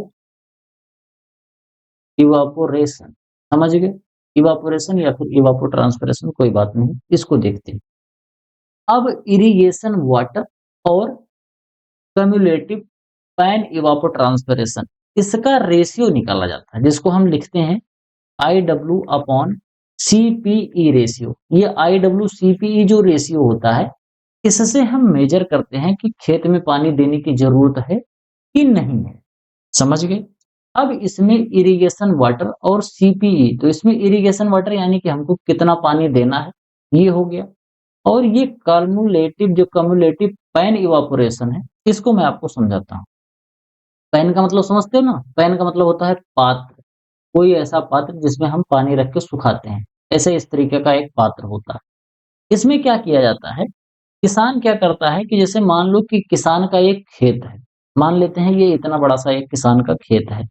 इवापोरेशन। समझ गए? इवापोरेशन या फिर इवापो ट्रांसपिरेशन, कोई बात नहीं, इसको देखते हैं। अब इरिगेशन वाटर और कम्युलेटिव पैन इवापो ट्रांसपिरेशन, इसका रेशियो निकाला जाता है जिसको हम लिखते हैं IW अपॉन CPE रेशियो। ये IW CPE जो रेशियो होता है इससे हम मेजर करते हैं कि खेत में पानी देने की जरूरत है कि नहीं है। समझ गए? अब इसमें इरिगेशन वाटर और CPE, तो इसमें इरिगेशन वाटर यानी कि हमको कितना पानी देना है, ये हो गया। और ये कम्युलेटिव, जो कम्युलेटिव पैन इवापोरेशन है, इसको मैं आपको समझाता हूँ। पैन का मतलब समझते हो ना? पैन का मतलब होता है पात्र, कोई ऐसा पात्र जिसमें हम पानी रख के सुखाते हैं, ऐसे इस तरीके का एक पात्र होता है। इसमें क्या किया जाता है, किसान क्या करता है कि जैसे मान लो कि किसान का एक खेत है, मान लेते हैं ये इतना बड़ा सा एक किसान का खेत है।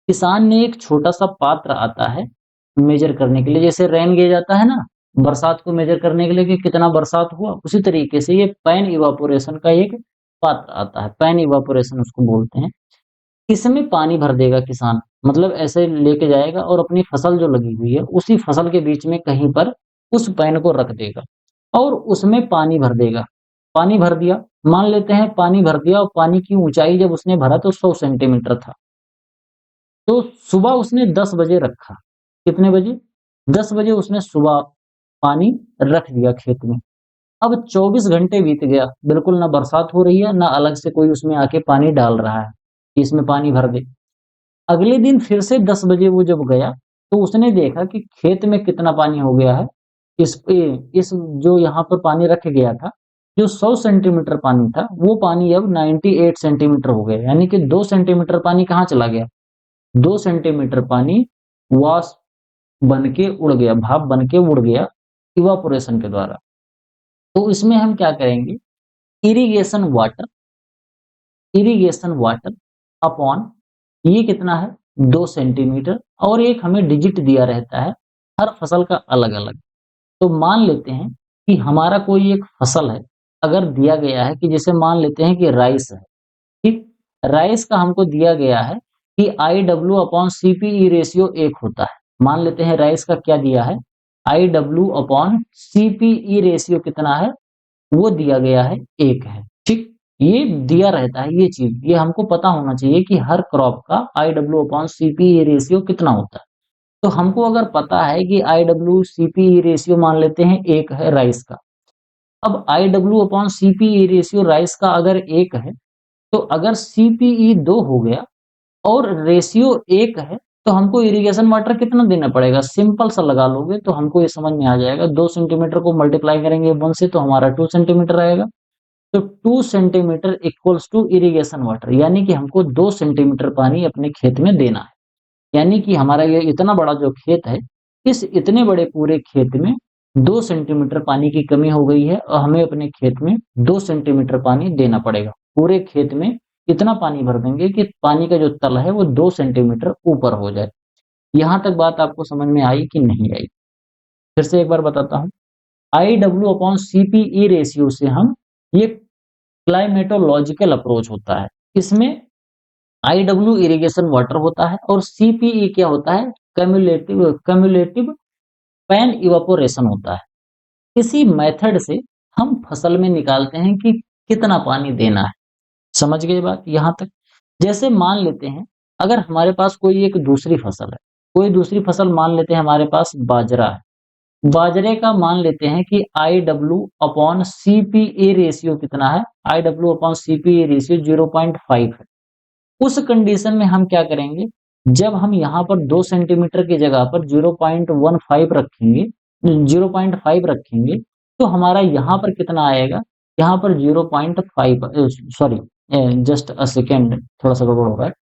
किसान ने एक छोटा-सा पात्र आता है मेजर करने के लिए, जैसे रेन गेज आता है ना, बरसात को मेजर करने के लिए कि कितना बरसात हुआ, उसी तरीके से ये पैन इवापोरेशन का एक पात्र आता है, पैन इवापोरेशन उसको बोलते हैं। इसमें पानी भर देगा किसान, मतलब ऐसे लेके जाएगा और अपनी फसल जो लगी हुई है, उसी फसल के बीच में कहीं पर उस पैन को रख देगा और उसमें पानी भर देगा। पानी भर दिया, मान लेते हैं पानी भर दिया और पानी की ऊँचाई जब उसने भरा तो 100 सेंटीमीटर था। तो सुबह उसने 10 बजे रखा। कितने बजे? 10 बजे उसने सुबह पानी रख दिया खेत में। अब 24 घंटे बीत गया, बिल्कुल ना बरसात हो रही है, ना अलग से कोई उसमें आके पानी डाल रहा है, कि इसमें पानी भर दे। अगले दिन फिर से 10 बजे वो जब गया, तो उसने देखा कि खेत में कितना पानी हो गया है। इस पे इस जो यहाँ पर पानी रख गया था, जो 100 सेंटीमीटर पानी था, वो पानी अब 98 सेंटीमीटर हो गया। यानी कि 2 सेंटीमीटर पानी कहाँ चला गया? 2 सेंटीमीटर पानी वाष्प बन के उड़ गया, भाप बन के उड़ गया इवापोरेशन के द्वारा। तो इसमें हम क्या करेंगे, irrigation water, irrigation water upon ये कितना है? 2 सेंटीमीटर, और एक हमें डिजिट दिया रहता है हर फसल का अलग-अलग। तो मान लेते हैं कि हमारा कोई एक फसल है, अगर दिया गया है कि जैसे मान लेते हैं कि राइस है, ठीक? राइस का हमको दिया गया है कि IW अपॉन CPE रेशियो 1 होता है। मान लेते हैं राइस का क्या दिया है, IW अपॉन CPE रेशियो कितना है? वो दिया गया है 1 है, ठीक? ये दिया रहता है ये चीज़, ये हमको पता होना चाहिए कि हर क्रॉप का IW अपॉन CPE रेशियो कितना होता है। तो हमको अगर पता है कि IW CPE रेशियो मान लेते हैं 1 है राइस का। अब IW upon CPE ratio rice का अगर 1 है, तो अगर CPE 2 हो गया और रेशियो 1 है, तो हमको इरिगेशन वाटर कितना देना पड़ेगा? सिंपल सा लगा लोगे तो हमको ये समझ में आ जाएगा। 2 सेंटीमीटर को मल्टीप्लाई करेंगे 1 से तो हमारा 2 सेंटीमीटर आएगा। तो 2 centimetre equals to irrigation water, यानी कि हमको 2 सेंटीमीटर पानी अपने खेत में देना है। यानी कि हमारा ये इतना बड़ा जो खेत है, इस इतने बड़े पूरे खेत में 2 सेंटीमीटर पानी की कमी हो गई है और हमें अपने खेत में 2 सेंटीमीटर पानी देना पड़ेगा। पूरे खेत में इतना पानी भर देंगे कि पानी का जो तल है वो 2 सेंटीमीटर ऊपर हो जाए। यहाँ तक बात आपको समझ में आई कि नहीं आई? फिर से एक बार बताता हूँ। IW अपॉन CPE रेशियो से हम ये क्लाइमेटोलॉजिकल अप्रोच होता है। इसमें IW इरिगेशन वाटर होता है और CPE क्या होता है, क्यूमुलेटिव क्यूमुलेटिव पैन इवापोरेशन होता है। इसी मेथड से हम फसल में निकालते हैं कि कितना पानी देना है। समझ गए बात यहाँ तक? जैसे मान लेते हैं, अगर हमारे पास कोई एक दूसरी फसल है, कोई दूसरी फसल मान लेते हैं हमारे पास बाजरा है। बाजरे का मान लेते हैं कि IW अपॉन CPA रेशियो कितना है, IW अपॉन CPA रेशियो 0.5 है। उस कंडीशन में हम क्या करेंगे, जब हम यहाँ पर 2 सेंटीमीटर की जगह पर 0.15 रखेंगे, 0.5 रखेंगे, तो हमारा यहाँ पर कितना आएगा, यहाँ पर 0.5 सॉरी जस्ट अ सेकेंड, थोड़ा सा गड़बड़ हो रहा है।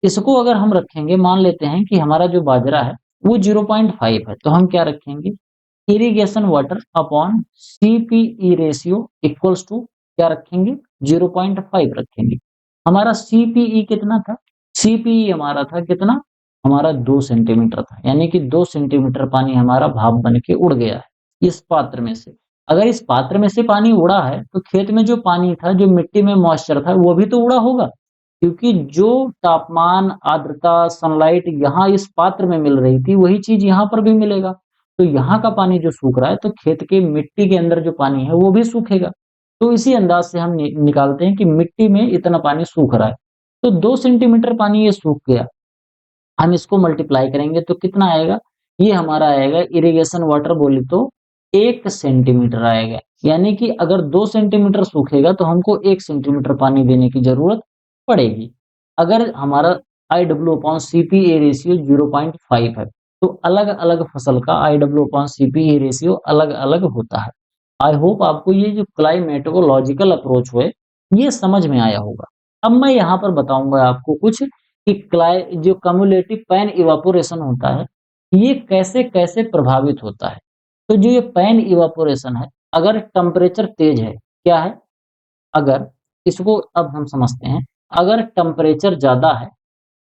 इसको अगर हम रखेंगे, मान लेते हैं कि हमारा जो बाजरा है वो 0.5 है, तो हम क्या रखेंगे, irrigation water upon CPE ratio equals to क्या रखेंगे, 0.5 रखेंगे। हमारा CPE कितना था, CPE हमारा था कितना, हमारा 2 सेंटीमीटर था, यानी कि 2 सेंटीमीटर पानी हमारा भाप बन के उड़ गया है इस पात्र में से। अगर इस पात्र में से पानी उड़ा है तो खेत में जो पानी था, जो मिट्टी में मॉइस्चर था, वो भी तो उड़ा होगा, क्योंकि जो तापमान, आर्द्रता, सनलाइट यहाँ इस पात्र में मिल रही थी, वही चीज यहाँ पर भी मिलेगा। तो यहाँ का पानी जो सूख रहा है, तो खेत के मिट्टी के अंदर जो पानी है वो भी सूखेगा। तो इसी अंदाज से हम निकालते हैं कि मिट्टी में इतना पानी सूख रहा है, तो 2 सेंटीमीटर पानी ये सूख गया। हम इसको मल्टीप्लाई करेंगे तो कितना आएगा, ये हमारा आएगा इरिगेशन वाटर बोली तो 1 सेंटीमीटर आएगा। यानी कि अगर 2 सेंटीमीटर सूखेगा तो हमको 1 सेंटीमीटर पानी देने की जरूरत पड़ेगी। अगर हमारा IW अपॉन CPA रेशियो 0.5 है, तो अलग अलग फसल का IW अपॉन CPA रेशियो अलग अलग होता है। आई होप आपको ये जो क्लाइमेटोलॉजिकल अप्रोच है ये समझ में आया होगा। अब मैं यहाँ पर बताऊंगा आपको कुछ कि जो कम्युलेटिव पैन इवापोरेशन होता है, ये कैसे कैसे प्रभावित होता है। तो जो ये पैन इवापोरेशन है, अगर टेम्परेचर तेज है, क्या है, अगर इसको अब हम समझते हैं, अगर टेम्परेचर ज्यादा है,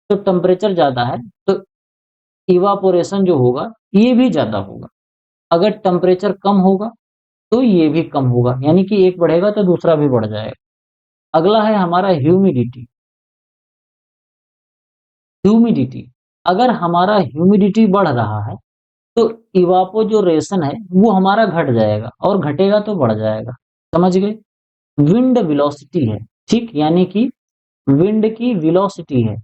तो टेम्परेचर ज्यादा है तो इवापोरेशन जो होगा ये भी ज्यादा होगा। अगर टेम्परेचर कम होगा तो ये भी कम होगा, यानी कि एक बढ़ेगा तो दूसरा भी बढ़ जाएगा। अगला है हमारा ह्यूमिडिटी। ह्यूमिडिटी, अगर हमारा ह्यूमिडिटी बढ़ रहा है तो इवापोरेशन है वो हमारा घट जाएगा, और घटेगा तो बढ़ जाएगा। समझ गए? विंड वेलोसिटी है, ठीक, यानी कि विंड की वेलोसिटी है,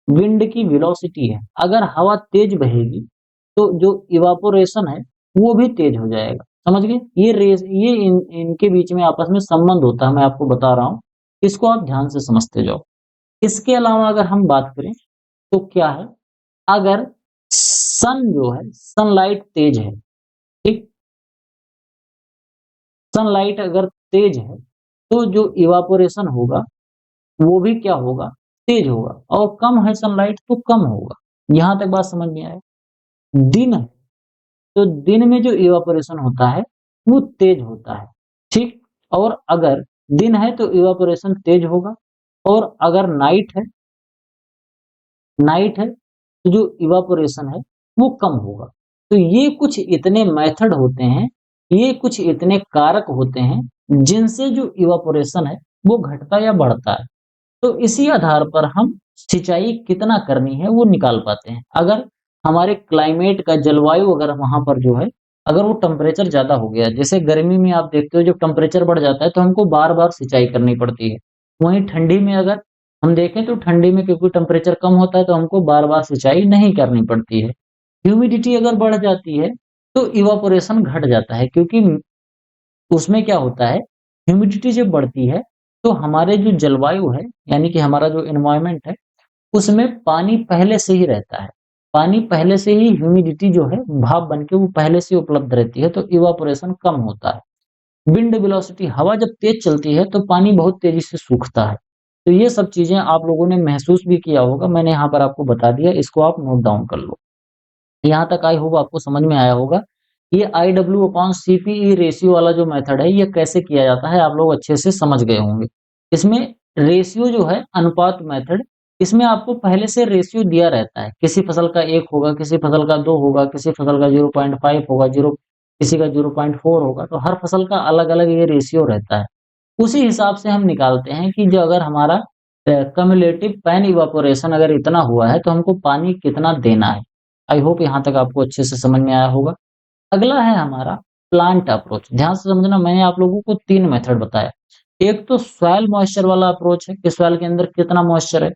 विंड की वेलोसिटी है। अगर हवा तेज बहेगी तो जो इवापोरेशन है वो भी तेज हो जाएगा। समझ गए? ये इनके बीच में आपस में संबंध होता है, मैं आपको बता रहा हूं, इसको आप ध्यान से समझते जाओ। इसके अलावा अगर हम बात करें तो क्या है, अगर सन जो है, सनलाइट तेज है, ठीक, सनलाइट अगर तेज है तो जो इवापोरेशन होगा वो भी क्या होगा, तेज होगा, और कम है सनलाइट तो कम होगा। यहां तक बात समझ में आए? दिन है तो दिन में जो इवापोरेशन होता है वो तेज होता है, ठीक, और अगर दिन है तो इवापोरेशन तेज होगा, और अगर नाइट है तो जो इवापोरेशन है वो कम होगा। तो ये कुछ इतने मेथड होते हैं, ये कुछ इतने कारक होते हैं जिनसे जो इवापोरेशन है वो घटता या बढ़ता है। तो इसी आधार पर हम सिंचाई कितना करनी है वो निकाल पाते हैं। अगर हमारे क्लाइमेट का, जलवायु अगर वहां पर जो है, अगर वो टेम्परेचर ज्यादा हो गया, जैसे गर्मी में आप देखते हो जब टेम्परेचर बढ़ जाता है तो हमको बार बार सिंचाई करनी पड़ती है। वहीं ठंडी में अगर हम देखें तो ठंडी में क्योंकि टेम्परेचर कम होता है तो हमको बार बार सिंचाई नहीं करनी पड़ती है। ह्यूमिडिटी अगर बढ़ जाती है तो इवापोरेशन घट जाता है, क्योंकि उसमें क्या होता है, ह्यूमिडिटी जब बढ़ती है तो हमारे जो जलवायु है, यानी कि हमारा जो एनवायरनमेंट है, उसमें पानी पहले से ही रहता है। पानी पहले से ही, ह्यूमिडिटी जो है भाप बन के वो पहले से उपलब्ध रहती है, तो इवापोरेशन कम होता है। विंड वेलोसिटी, हवा जब तेज चलती है तो पानी बहुत तेजी से सूखता है। तो ये सब चीजें आप लोगों ने महसूस भी किया होगा, मैंने यहाँ पर आपको बता दिया, इसको आप नोट डाउन कर लो। यहाँ तक आई होप आपको समझ में आया होगा। ये IW अपॉन CPE रेशियो वाला जो मेथड है ये कैसे किया जाता है आप लोग अच्छे से समझ गए होंगे। इसमें रेशियो जो है, अनुपात मेथड, इसमें आपको पहले से रेशियो दिया रहता है, किसी फसल का 1 होगा, किसी फसल का 2 होगा, किसी फसल का 0.5 होगा, किसी का 0.4 होगा, तो हर फसल का अलग-अलग ये रेशियो रहता है। उसी हिसाब से हम निकालते हैं कि जो अगर हमारा क्युमुलेटिव पैन इवापोरेशन अगर इतना हुआ है, तो हमको पानी कितना देना है। आई होप यहाँ तक आपको अच्छे से समझ में आया होगा। अगला है हमारा प्लांट अप्रोच। ध्यान से समझना, मैंने आप लोगों को 3 मेथड बताया। एक तो सॉइल मॉइस्चर वाला अप्रोच है कि सॉइल के अंदर कितना मॉइस्चर है।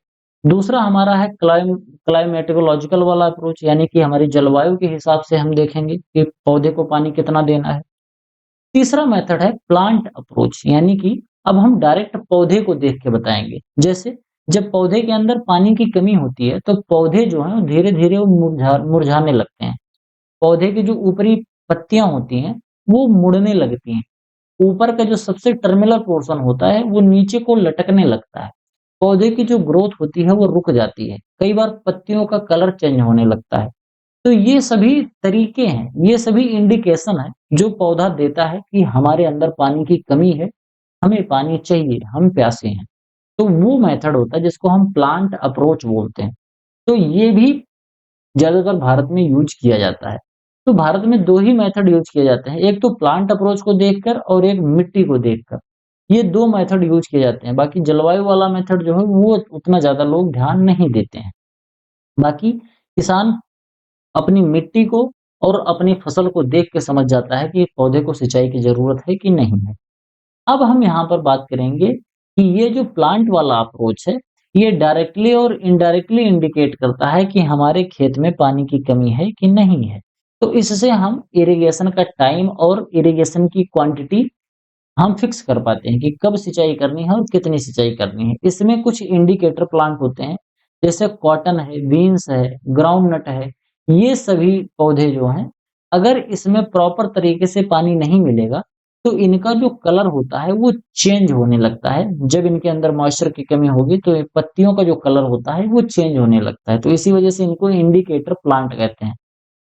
दूसरा हमारा है क्लाइमेटोलॉजिकल वाला अप्रोच, यानी कि हमारी जलवायु के हिसाब से हम देखेंगे कि पौधे को पानी कितना देना है। तीसरा मेथड है प्लांट अप्रोच, यानी कि अब हम डायरेक्ट पौधे को देख के बताएंगे। जैसे जब पौधे के अंदर पानी की कमी होती है, तो पौधे जो हैं धीरे-धीरे वो मुरझाने लगते हैं। पौधे की जो ऊपरी पत्तियाँ होती हैं, वो मुड़ने लगती हैं। ऊपर का जो सबसे टर्मिनल पोर्शन होता है, वो नीचे को लटकने लगता है। पौधे की जो ग्रोथ होती है, वो रुक जाती है। कई बार पत्तियों का कलर चेंज होने लगता है। तो ये सभी तरीके हैं, ये सभी इंडिकेशन है, जो पौधा देता है कि हमारे अंदर पानी की कमी है, हमें पानी चाहिए, हम प्यासे हैं। तो वो मेथड होता है जिसको हम प्लांट अप्रोच बोलते हैं। तो ये भी ज़्यादातर भारत में यूज़ किया जाता है। तो भारत में 2 ही मेथड यूज़ किए जाते हैं, एक तो प्लांट अप्रोच को देखकर और एक मिट्टी को देखकर। ये 2 मेथड यूज़ किए जाते हैं, बाकी जलवायु वाला मेथड जो है वो उतना ज़्यादा लोग ध्यान नहीं देते हैं। बाकी किसान अपनी मिट्टी को और अपनी फसल को देख के समझ जाता है कि पौधे को सिंचाई की ज़रूरत है कि नहीं है। अब हम यहाँ पर बात करेंगे कि ये जो प्लांट वाला अप्रोच है, ये डायरेक्टली और इनडायरेक्टली इंडिकेट करता है कि हमारे खेत में पानी की कमी है कि नहीं है। तो इससे हम इरिगेशन का टाइम और इरिगेशन की क्वांटिटी हम फिक्स कर पाते हैं कि कब सिंचाई करनी है और कितनी सिंचाई करनी है। इसमें कुछ इंडिकेटर प्लांट होते हैं, जैसे कॉटन है, बीन्स है, ग्राउंड नट है, ये सभी पौधे जो हैं, अगर इसमें प्रॉपर तरीके से पानी नहीं मिलेगा, तो इनका जो कलर होता है वो चेंज होने लगता है। जब इनके अंदर मॉइस्चर की कमी होगी, तो ये पत्तियों का जो कलर होता है वो चेंज होने लगता है। तो इसी वजह से इनको इंडिकेटर प्लांट कहते हैं।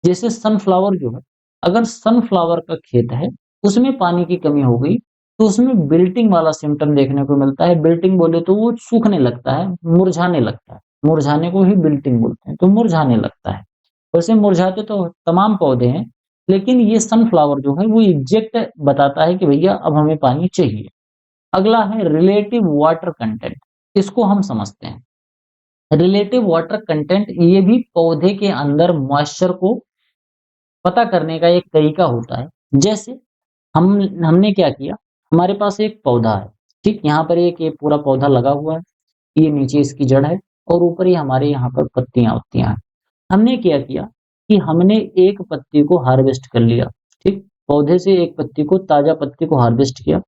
जैसे सनफ्लावर जो है, अगर सनफ्लावर का खेत है, उसमें पानी की कमी हो गई, तो उसमें विल्टिंग वाला सिम्पटम देखने को मिलता है। विल्टिंग बोले तो वो सूखने लगता है, मुरझाने लगता है। मुरझाने को ही विल्टिंग बोलते हैं, तो मुरझाने लगता है। वैसे मुरझाते तो तमाम पौधे हैं, लेकिन ये सनफ्लावर जो है वो एग्ज़ैक्ट बताता है कि भैया अब हमें पानी चाहिए। अगला है रिलेटिव वाटर कंटेंट, इसको हम समझते हैं। रिलेटिव वाटर कंटेंट ये भी पौधे के अंदर मॉइस्चर को पता करने का एक तरीका होता है। जैसे हम हमने क्या किया, हमारे पास एक पौधा है, ठीक? यहाँ पर एक ये पूरा पौधा लगा हुआ है, ये नीचे इसकी जड़ है और ऊपर ही हमारे यहाँ पर पत्तियाँ-वत्तियाँ हैं। हमने क्या किया कि हमने एक पत्ती को हार्वेस्ट कर लिया, ठीक? पौधे से एक पत्ती को ताज़ा पत्ती को हार्वेस्ट किया,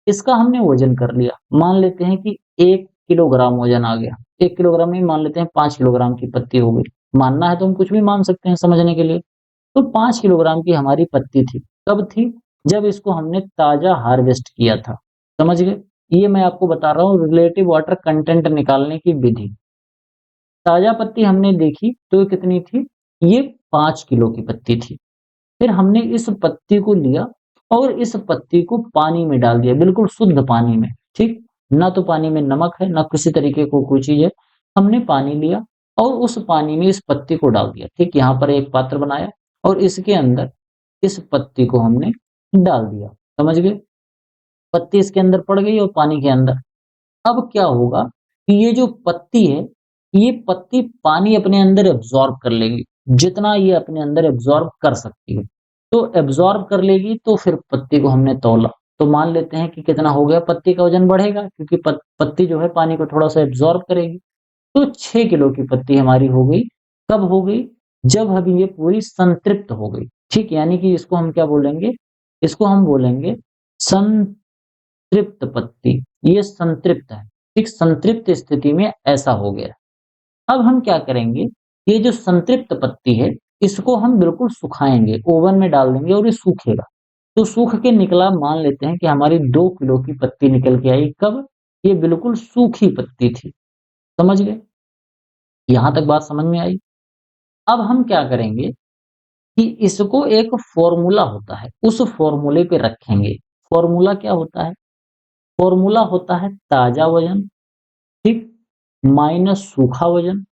इसका हमने वज़न कर लिया। मान लेते हैं कि 1 किलोग्राम वज़न आ गया। 1 किलोग्राम नहीं, मान लेते हैं 5 किलोग्राम की पत्ती हो गई। मानना है तो हम कुछ भी मान सकते हैं समझने के लिए। तो 5 किलोग्राम की हमारी पत्ती थी। कब थी? जब इसको हमने ताज़ा हार्वेस्ट किया था। समझ गए? ये मैं आपको बता रहा हूँ रिलेटिव वाटर कंटेंट निकालने की विधि। ताज़ा पत्ती हमने देखी तो ये कितनी थी? ये 5 किलो की पत्ती थी। फिर हमने इस पत्ती को लिया और इस पत्ती को पानी में डाल दिया, बिल्कुल शुद्ध पानी में, ठीक? ना तो पानी में नमक है, ना किसी तरीके को कोई चीज़ है। हमने पानी लिया और उस पानी में इस पत्ती को डाल दिया, ठीक? यहाँ पर एक पात्र बनाया और इसके अंदर इस पत्ती को हमने डाल दिया। समझ गए? पत्ती इसके अंदर पड़ गई और पानी के अंदर। अब क्या होगा कि ये जो पत्ती है, ये पत्ती पानी अपने अंदर एब्ज़ॉर्ब कर लेगी, जितना ये अपने अंदर एब्ज़ॉर्ब कर सकती है। तो एब्ज़ॉर्ब कर लेगी तो फिर पत्ती को हमने तौला, तो मान लेते हैं कि कितना हो गया, पत्ती का वज़न बढ़ेगा क्योंकि पत्ती जो है पानी को थोड़ा-सा एब्ज़ॉर्ब करेगी। तो 6 किलो की पत्ती हमारी हो गई। कब हो गई? जब अभी ये पूरी संतृप्त हो गई, ठीक? यानी कि इसको हम क्या बोलेंगे? इसको हम बोलेंगे संतृप्त पत्ती। ये संतृप्त है, ठीक? संतृप्त स्थिति में ऐसा हो गया। अब हम क्या करेंगे, ये जो संतृप्त पत्ती है, इसको हम बिल्कुल सुखाएँगे, ओवन में डाल देंगे और ये सूखेगा। तो सूख के निकला, मान लेते हैं कि हमारी 2 किलो की पत्ती निकल के आई। कब? ये बिल्कुल सूखी पत्ती थी। समझ गए? यहाँ तक बात समझ में आई? अब हम क्या करेंगे कि इसको एक फ़ॉर्मूला होता है, उस फ़ॉर्मूले पे रखेंगे। फ़ॉर्मूला क्या होता है? फ़ॉर्मूला होता है ताज़ा वज़न, ठीक? माइनस सूखा वज़न,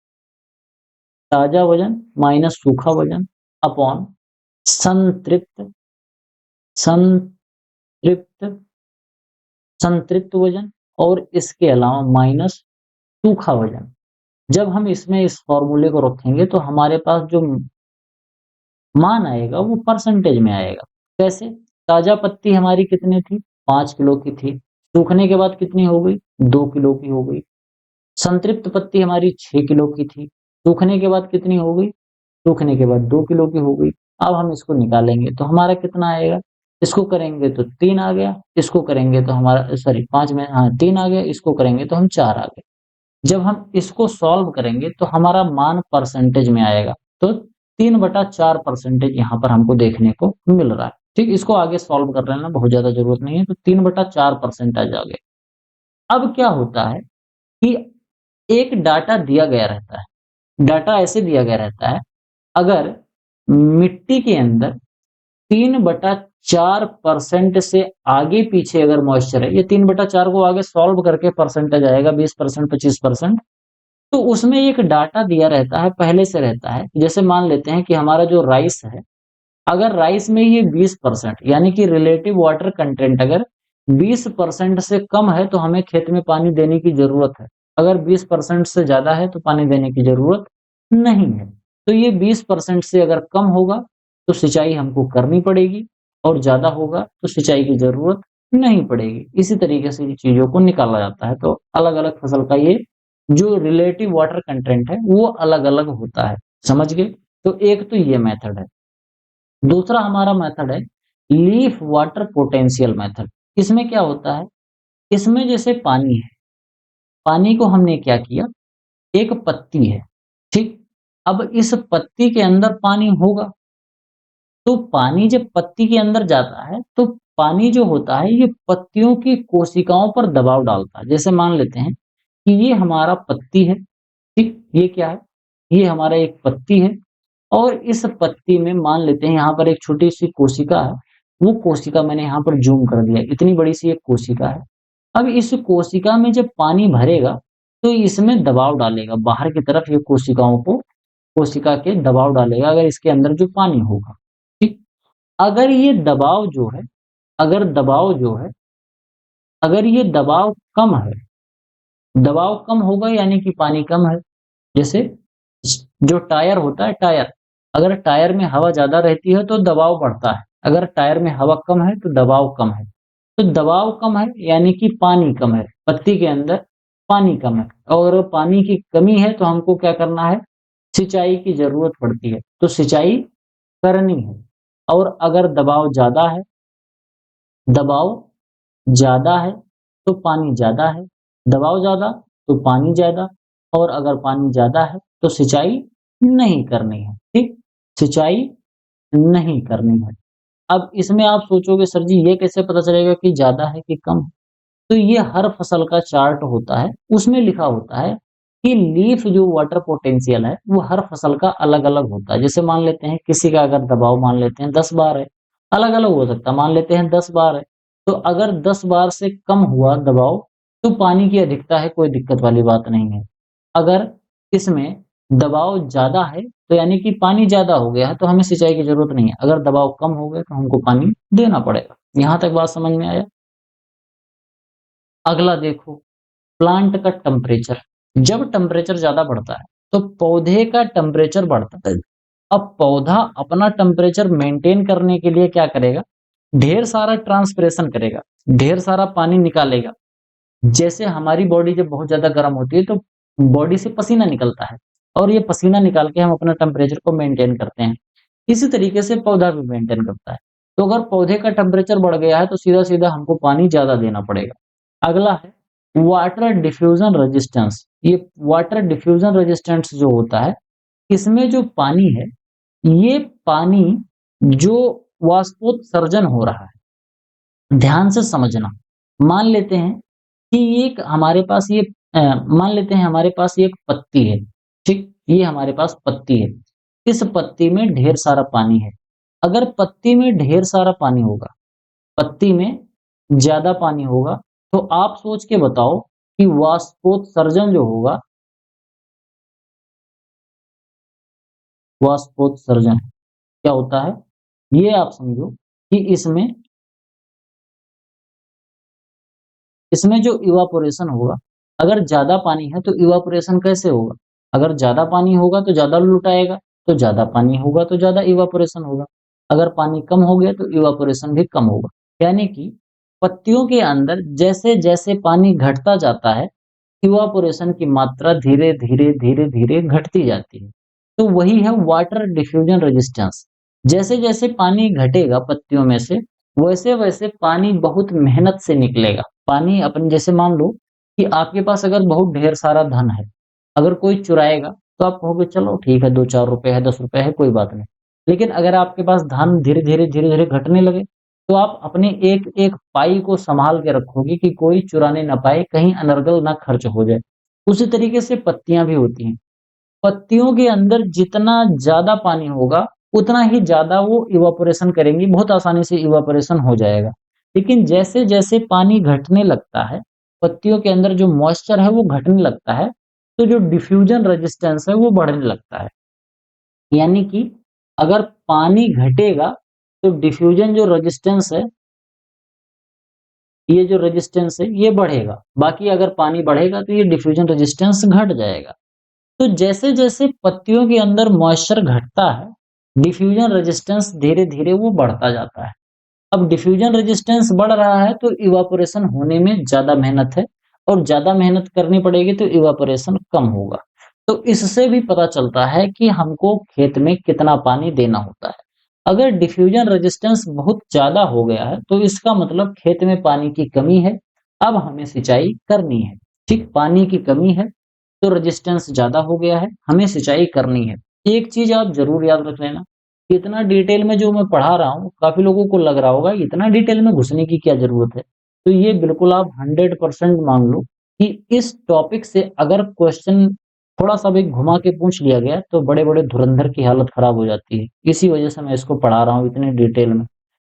ताज़ा वज़न माइनस सूखा वज़न अपॉन संतृप्त संतृप्त संतृप्त वजन और इसके अलावा माइनस सूखा वजन। जब हम इसमें इस फॉर्मूले को रखेंगे तो हमारे पास जो मान आएगा वो परसेंटेज में आएगा। कैसे? ताजा पत्ती हमारी कितनी थी? 5 किलो की थी। सूखने के बाद कितनी हो गई? 2 किलो की हो गई। संतृप्त पत्ती हमारी 6 किलो की थी। सूखने के बाद कितनी हो गई? सूखने के बाद 2 किलो की हो गई। अब हम इसको निकालेंगे तो हमारा कितना आएगा? इसको करेंगे तो 3 आ गया, इसको करेंगे तो हमारा सॉरी 5 में 3 आ गया, इसको करेंगे तो हम 4 आ गए। जब हम इसको सॉल्व करेंगे तो हमारा मान परसेंटेज में आएगा। तो 3/4% यहाँ पर हमको देखने को मिल रहा है। ठीक, इसको आगे सॉल्व कर लेना, बहुत ज्यादा जरूरत नहीं है। तो 3/4% आ जाओगे। अब क्या होता है कि एक डाटा दिया गया रहता है। डाटा ऐसे दिया गया रहता है, अगर मिट्टी के अंदर 3/4% से आगे पीछे अगर मॉइस्चर है, ये 3/4 को आगे सॉल्व करके परसेंटेज आएगा 20%, 25%। तो उसमें एक डाटा दिया रहता है, पहले से रहता है। जैसे मान लेते हैं कि हमारा जो राइस है, अगर राइस में ये 20% यानी कि रिलेटिव वाटर कंटेंट अगर 20% से कम है तो हमें खेत में पानी देने की जरूरत है। अगर 20% से ज्यादा है तो पानी देने की जरूरत नहीं है। तो ये 20% से अगर कम होगा तो सिंचाई हमको करनी पड़ेगी, और ज्यादा होगा तो सिंचाई की जरूरत नहीं पड़ेगी। इसी तरीके से चीजों को निकाला जाता है। तो अलग अलग फसल का ये जो रिलेटिव वाटर कंटेंट है वो अलग अलग होता है। समझ गए? तो एक तो ये मेथड है। दूसरा हमारा मेथड है लीफ वाटर पोटेंशियल मेथड। इसमें क्या होता है? इसमें जैसे पानी है, पानी को हमने क्या किया, एक पत्ती है, ठीक। अब इस पत्ती के अंदर पानी होगा, तो पानी जब पत्ती के अंदर जाता है तो पानी जो होता है ये पत्तियों की कोशिकाओं पर दबाव डालता है। जैसे मान लेते हैं कि ये हमारा पत्ती है, ठीक। ये क्या है? ये हमारा एक पत्ती है, और इस पत्ती में मान लेते हैं यहाँ पर एक छोटी सी कोशिका है। वो कोशिका मैंने यहाँ पर जूम कर दिया, इतनी बड़ी सी एक कोशिका है। अब इस कोशिका में जब पानी भरेगा तो इसमें दबाव डालेगा, बाहर की तरफ ये कोशिकाओं को, कोशिका के दबाव डालेगा अगर इसके अंदर जो पानी होगा, ठीक। अगर ये दबाव जो है, अगर दबाव जो है, अगर ये दबाव कम है, दबाव कम होगा यानी कि पानी कम है। जैसे जो टायर होता है, टायर, अगर टायर में हवा ज्यादा रहती है तो दबाव बढ़ता है, अगर टायर में हवा कम है तो दबाव कम है। तो दबाव कम है यानी कि पानी कम है, पत्ती के अंदर पानी कम है। और पानी की कमी है तो हमको क्या करना है? सिंचाई की जरूरत पड़ती है, तो सिंचाई करनी है। और अगर दबाव ज्यादा है, दबाव ज्यादा है तो पानी ज्यादा है, दबाव ज्यादा तो पानी ज्यादा, और अगर पानी ज्यादा है तो सिंचाई नहीं करनी है, ठीक। सिंचाई नहीं करनी है। अब इसमें आप सोचोगे सर जी ये कैसे पता चलेगा कि ज्यादा है कि कम है? तो ये हर फसल का चार्ट होता है, उसमें लिखा होता है कि लीफ जो वाटर पोटेंशियल है वो हर फसल का अलग अलग होता है। जैसे मान लेते हैं किसी का अगर दबाव मान लेते हैं 10 बार है, अलग अलग हो सकता है, मान लेते हैं 10 बार है। तो अगर 10 बार से कम हुआ दबाव तो पानी की अधिकता है, कोई दिक्कत वाली बात नहीं है। अगर इसमें दबाव ज्यादा है तो यानी कि पानी ज्यादा हो गया है तो हमें सिंचाई की जरूरत नहीं है। अगर दबाव कम हो गया तो हमको पानी देना पड़ेगा। यहां तक बात समझ में आया? अगला देखो, प्लांट का टेम्परेचर। जब टेम्परेचर ज्यादा बढ़ता है तो पौधे का टेम्परेचर बढ़ता है। अब पौधा अपना टेम्परेचर मेंटेन करने के लिए क्या करेगा? ढेर सारा ट्रांसपिरेशन करेगा, ढेर सारा पानी निकालेगा। जैसे हमारी बॉडी जब बहुत ज्यादा गर्म होती है तो बॉडी से पसीना निकलता है, और ये पसीना निकाल के हम अपना टेम्परेचर को मेंटेन करते हैं। इसी तरीके से पौधा भी मेंटेन करता है। तो अगर पौधे का टेम्परेचर बढ़ गया है तो सीधा सीधा हमको पानी ज्यादा देना पड़ेगा। अगला है वाटर डिफ्यूजन रेजिस्टेंस। ये वाटर डिफ्यूजन रेजिस्टेंस जो होता है, इसमें जो पानी है, ये पानी जो वाष्पोत्सर्जन हो रहा है, ध्यान से समझना। मान लेते हैं कि एक हमारे पास ये मान लेते हैं हमारे पास एक पत्ती है, ठीक। ये हमारे पास पत्ती है, इस पत्ती में ढेर सारा पानी है। अगर पत्ती में ढेर सारा पानी होगा, पत्ती में ज्यादा पानी होगा, तो आप सोच के बताओ कि वाष्पोत्सर्जन जो होगा, वाष्पोत्सर्जन क्या होता है, ये आप समझो। कि इसमें इसमें जो इवापोरेशन होगा, अगर ज़्यादा पानी है तो इवापोरेशन कैसे होगा? अगर ज़्यादा पानी होगा तो ज़्यादा लुट आएगा, तो ज़्यादा पानी होगा तो ज़्यादा इवापोरेशन होगा। अगर पानी कम हो गया तो इवापोरेशन भी कम होगा। यानी कि पत्तियों के अंदर जैसे-जैसे पानी घटता जाता है, इवापोरेशन की मात्रा धीरे-धीरे, धीरे-धीरे घटती जाती है। तो वही है वाटर डिफ्यूजन रेजिस्टेंस। जैसे-जैसे पानी घटेगा पत्तियों में से, वैसे-वैसे पानी बहुत मेहनत से निकलेगा। पानी अपन जैसे मान लो कि आपके पास अगर बहुत ढेर सारा धन है, अगर कोई चुराएगा तो आप कहोगे चलो ठीक है 2-4 रुपए है, 10 रुपए है, कोई बात नहीं। लेकिन अगर आपके पास धन धीरे-धीरे, धीरे-धीरे घटने लगे, तो आप अपने एक-एक पाई को सँभाल के रखोगे कि कोई चुराने ना पाए, कहीं अनर्गल ना खर्च हो जाए। उसी तरीके से पत्तियाँ भी होती हैं। पत्तियों के अंदर जितना ज़्यादा पानी होगा, उतना ही ज़्यादा वो इवापोरेशन करेंगी, बहुत आसानी से इवापोरेशन हो जाएगा। लेकिन जैसे-जैसे पानी घटने लगता है, पत्तियों के अंदर जो मॉइस्चर है वो घटने लगता है, तो जो डिफ्यूजन रेजिस्टेंस है वो बढ़ने लगता है। यानी कि अगर पानी घटेगा, तो डिफ्यूजन जो रेजिस्टेंस है, ये जो रेजिस्टेंस है, ये बढ़ेगा। बाकी अगर पानी बढ़ेगा तो ये डिफ्यूजन रेजिस्टेंस घट जाएगा। तो जैसे-जैसे पत्तियों के अंदर मॉइस्चर घटता है, डिफ्यूजन रेजिस्टेंस धीरे-धीरे वो बढ़ता जाता है। अब डिफ्यूजन रेजिस्टेंस बढ़ रहा है तो इवापोरेशन होने में ज़्यादा मेहनत है और ज़्यादा मेहनत करनी पड़ेगी तो इवापोरेशन कम होगा। तो इससे भी पता चलता है कि हमको खेत में कितना पानी देना होता है। अगर डिफ्यूजन रेजिस्टेंस बहुत ज़्यादा हो गया है तो इसका मतलब खेत में पानी की कमी है, अब हमें सिंचाई करनी है। ठीक, पानी की कमी है तो रेजिस्टेंस ज़्यादा हो गया है, हमें सिंचाई करनी है। एक चीज़ आप ज़रूर याद रख लेना, इतना डिटेल में जो मैं पढ़ा रहा हूँ, काफ़ी लोगों को लग रहा होगा इतना डिटेल में घुसने की क्या ज़रूरत है? तो ये बिल्कुल आप 100% मान लो कि इस टॉपिक से अगर क्वेश्चन थोड़ा-सा भी घुमा के पूछ लिया गया, तो बड़े-बड़े धुरंधर की हालत खराब हो जाती है। इसी वजह से मैं इसको पढ़ा रहा हूँ इतने डिटेल में,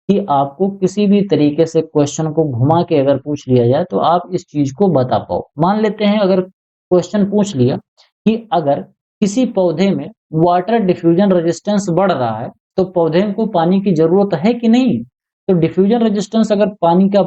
कि आपको किसी भी तरीके से क्वेश्चन को घुमा के अगर पूछ लिया जाए, तो आप इस चीज़ को बता पाओ। मान लेते हैं अगर क्वेश्चन पूछ लिया कि अगर किसी पौधे में वाटर डिफ्यूजन रेजिस्टेंस बढ़ रहा है, तो पौधे को पानी की ज़रूरत है कि नहीं? तो डिफ्यूजन रेजिस्टेंस अगर पानी का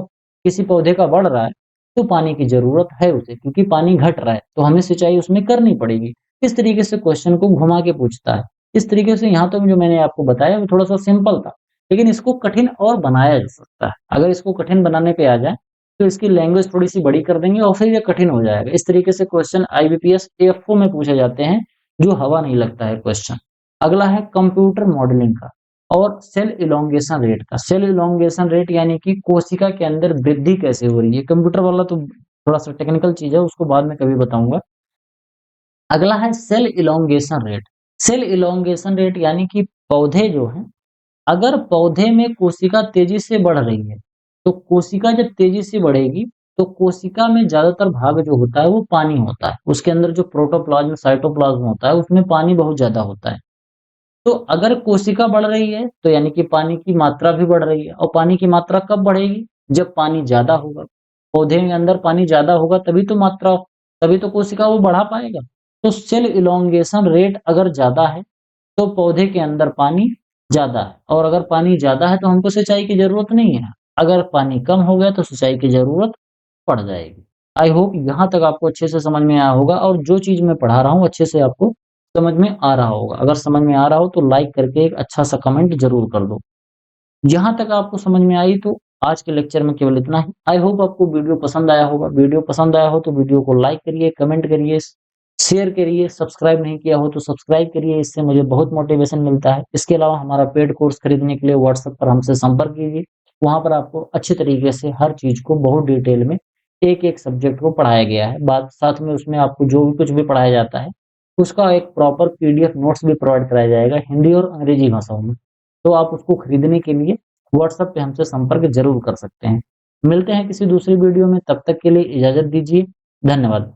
किसी पौधे का बढ़ रहा है, तो पानी की ज़रूरत है उसे क्योंकि पानी घट रहा है, तो हमें सिंचाई उसमें करनी पड़ेगी। इस तरीके से क्वेश्चन को घुमा के पूछता है। इस तरीके से यहाँ तक जो मैंने आपको बताया वो थोड़ा-सा सिंपल था, लेकिन इसको कठिन और बनाया जा सकता है। अगर इसको कठिन बनाने पे आ जाए, तो इसकी लैंग्वेज थोड़ी-सी बड़ी कर देंगे और फिर ये कठिन हो जाएगा। इस तरीके से क्वेश्चन आईबीपीएस एएफओ में पूछे जाते हैं, जो हवा नहीं लगता है क्वेश्चन। अगला है कंप्यूटर मॉडलिंग का और सेल इलॉन्गेशन रेट का। सेल इलॉन्गेशन रेट यानी कि कोशिका के अंदर वृद्धि कैसे हो रही है। कंप्यूटर वाला तो थोड़ा-सा टेक्निकल चीज़ है, उसको बाद में कभी बताऊँगा। अगला है cell elongation rate. Cell elongation rate यानी कि पौधे जो हैं, अगर पौधे में कोशिका तेजी से बढ़ रही है, तो कोशिका जब तेजी से बढ़ेगी, तो कोशिका में ज़्यादातर भाग जो होता है वो पानी होता है। उसके अंदर जो प्रोटोप्लाज़्म, साइटोप्लाज़्म होता है उसमें पानी बहुत ज़्यादा होता है। तो अगर कोशिका बढ़ रही है, तो यानी कि पानी की मात्रा भी बढ़ रही है और पानी की मात्रा कब बढ़ेगी? जब पानी ज़्यादा होगा। पौधे के अंदर पानी ज़्यादा होगा तभी तो कोशिका वो बढ़ा पाएगा। तो सेल इलॉन्गेशन रेट अगर ज़्यादा है, तो पौधे के अंदर पानी ज़्यादा है और अगर पानी ज़्यादा है तो हमको सिंचाई की ज़रूरत नहीं है। अगर पानी कम हो गया तो सिंचाई की ज़रूरत पड़ जाएगी। आई होप यहाँ तक आपको अच्छे से समझ में आया होगा और जो चीज़ मैं पढ़ा रहा हूँ अच्छे से आपको समझ में आ रहा होगा। अगर समझ में आ रहा हो तो लाइक करके एक अच्छा-सा कमेंट ज़रूर कर दो। जहाँ तक आपको समझ में आई तो आज के लेक्चर में केवल इतना ही। आई होप आपको वीडियो पसंद आया होगा। वीडियो पसंद आया हो तो वीडियो को लाइक करिए, कमेंट करिए, शेयर करिए, सब्सक्राइब नहीं किया हो तो सब्सक्राइब करिए, इससे मुझे बहुत मोटिवेशन मिलता है। इसके अलावा हमारा पेड कोर्स खरीदने के लिए व्हाट्सएप पर हमसे संपर्क कीजिए। वहाँ पर आपको अच्छे तरीके से हर चीज़ को बहुत डिटेल में एक-एक सब्जेक्ट को पढ़ाया गया है। बात साथ में उसमें आपको जो भी कुछ भी पढ़ाया जाता है, उसका एक प्रॉपर पीडीएफ नोट्स भी प्रोवाइड कराया जाएगा हिंदी और अंग्रेजी भाषाओं में। तो आप उसको खरीदने के लिए व्हाट्सएप पे हमसे संपर्क ज़रूर कर सकते हैं। मिलते हैं किसी दूसरी वीडियो में, तब तक के लिए इजाज़त दीजिए। धन्यवाद।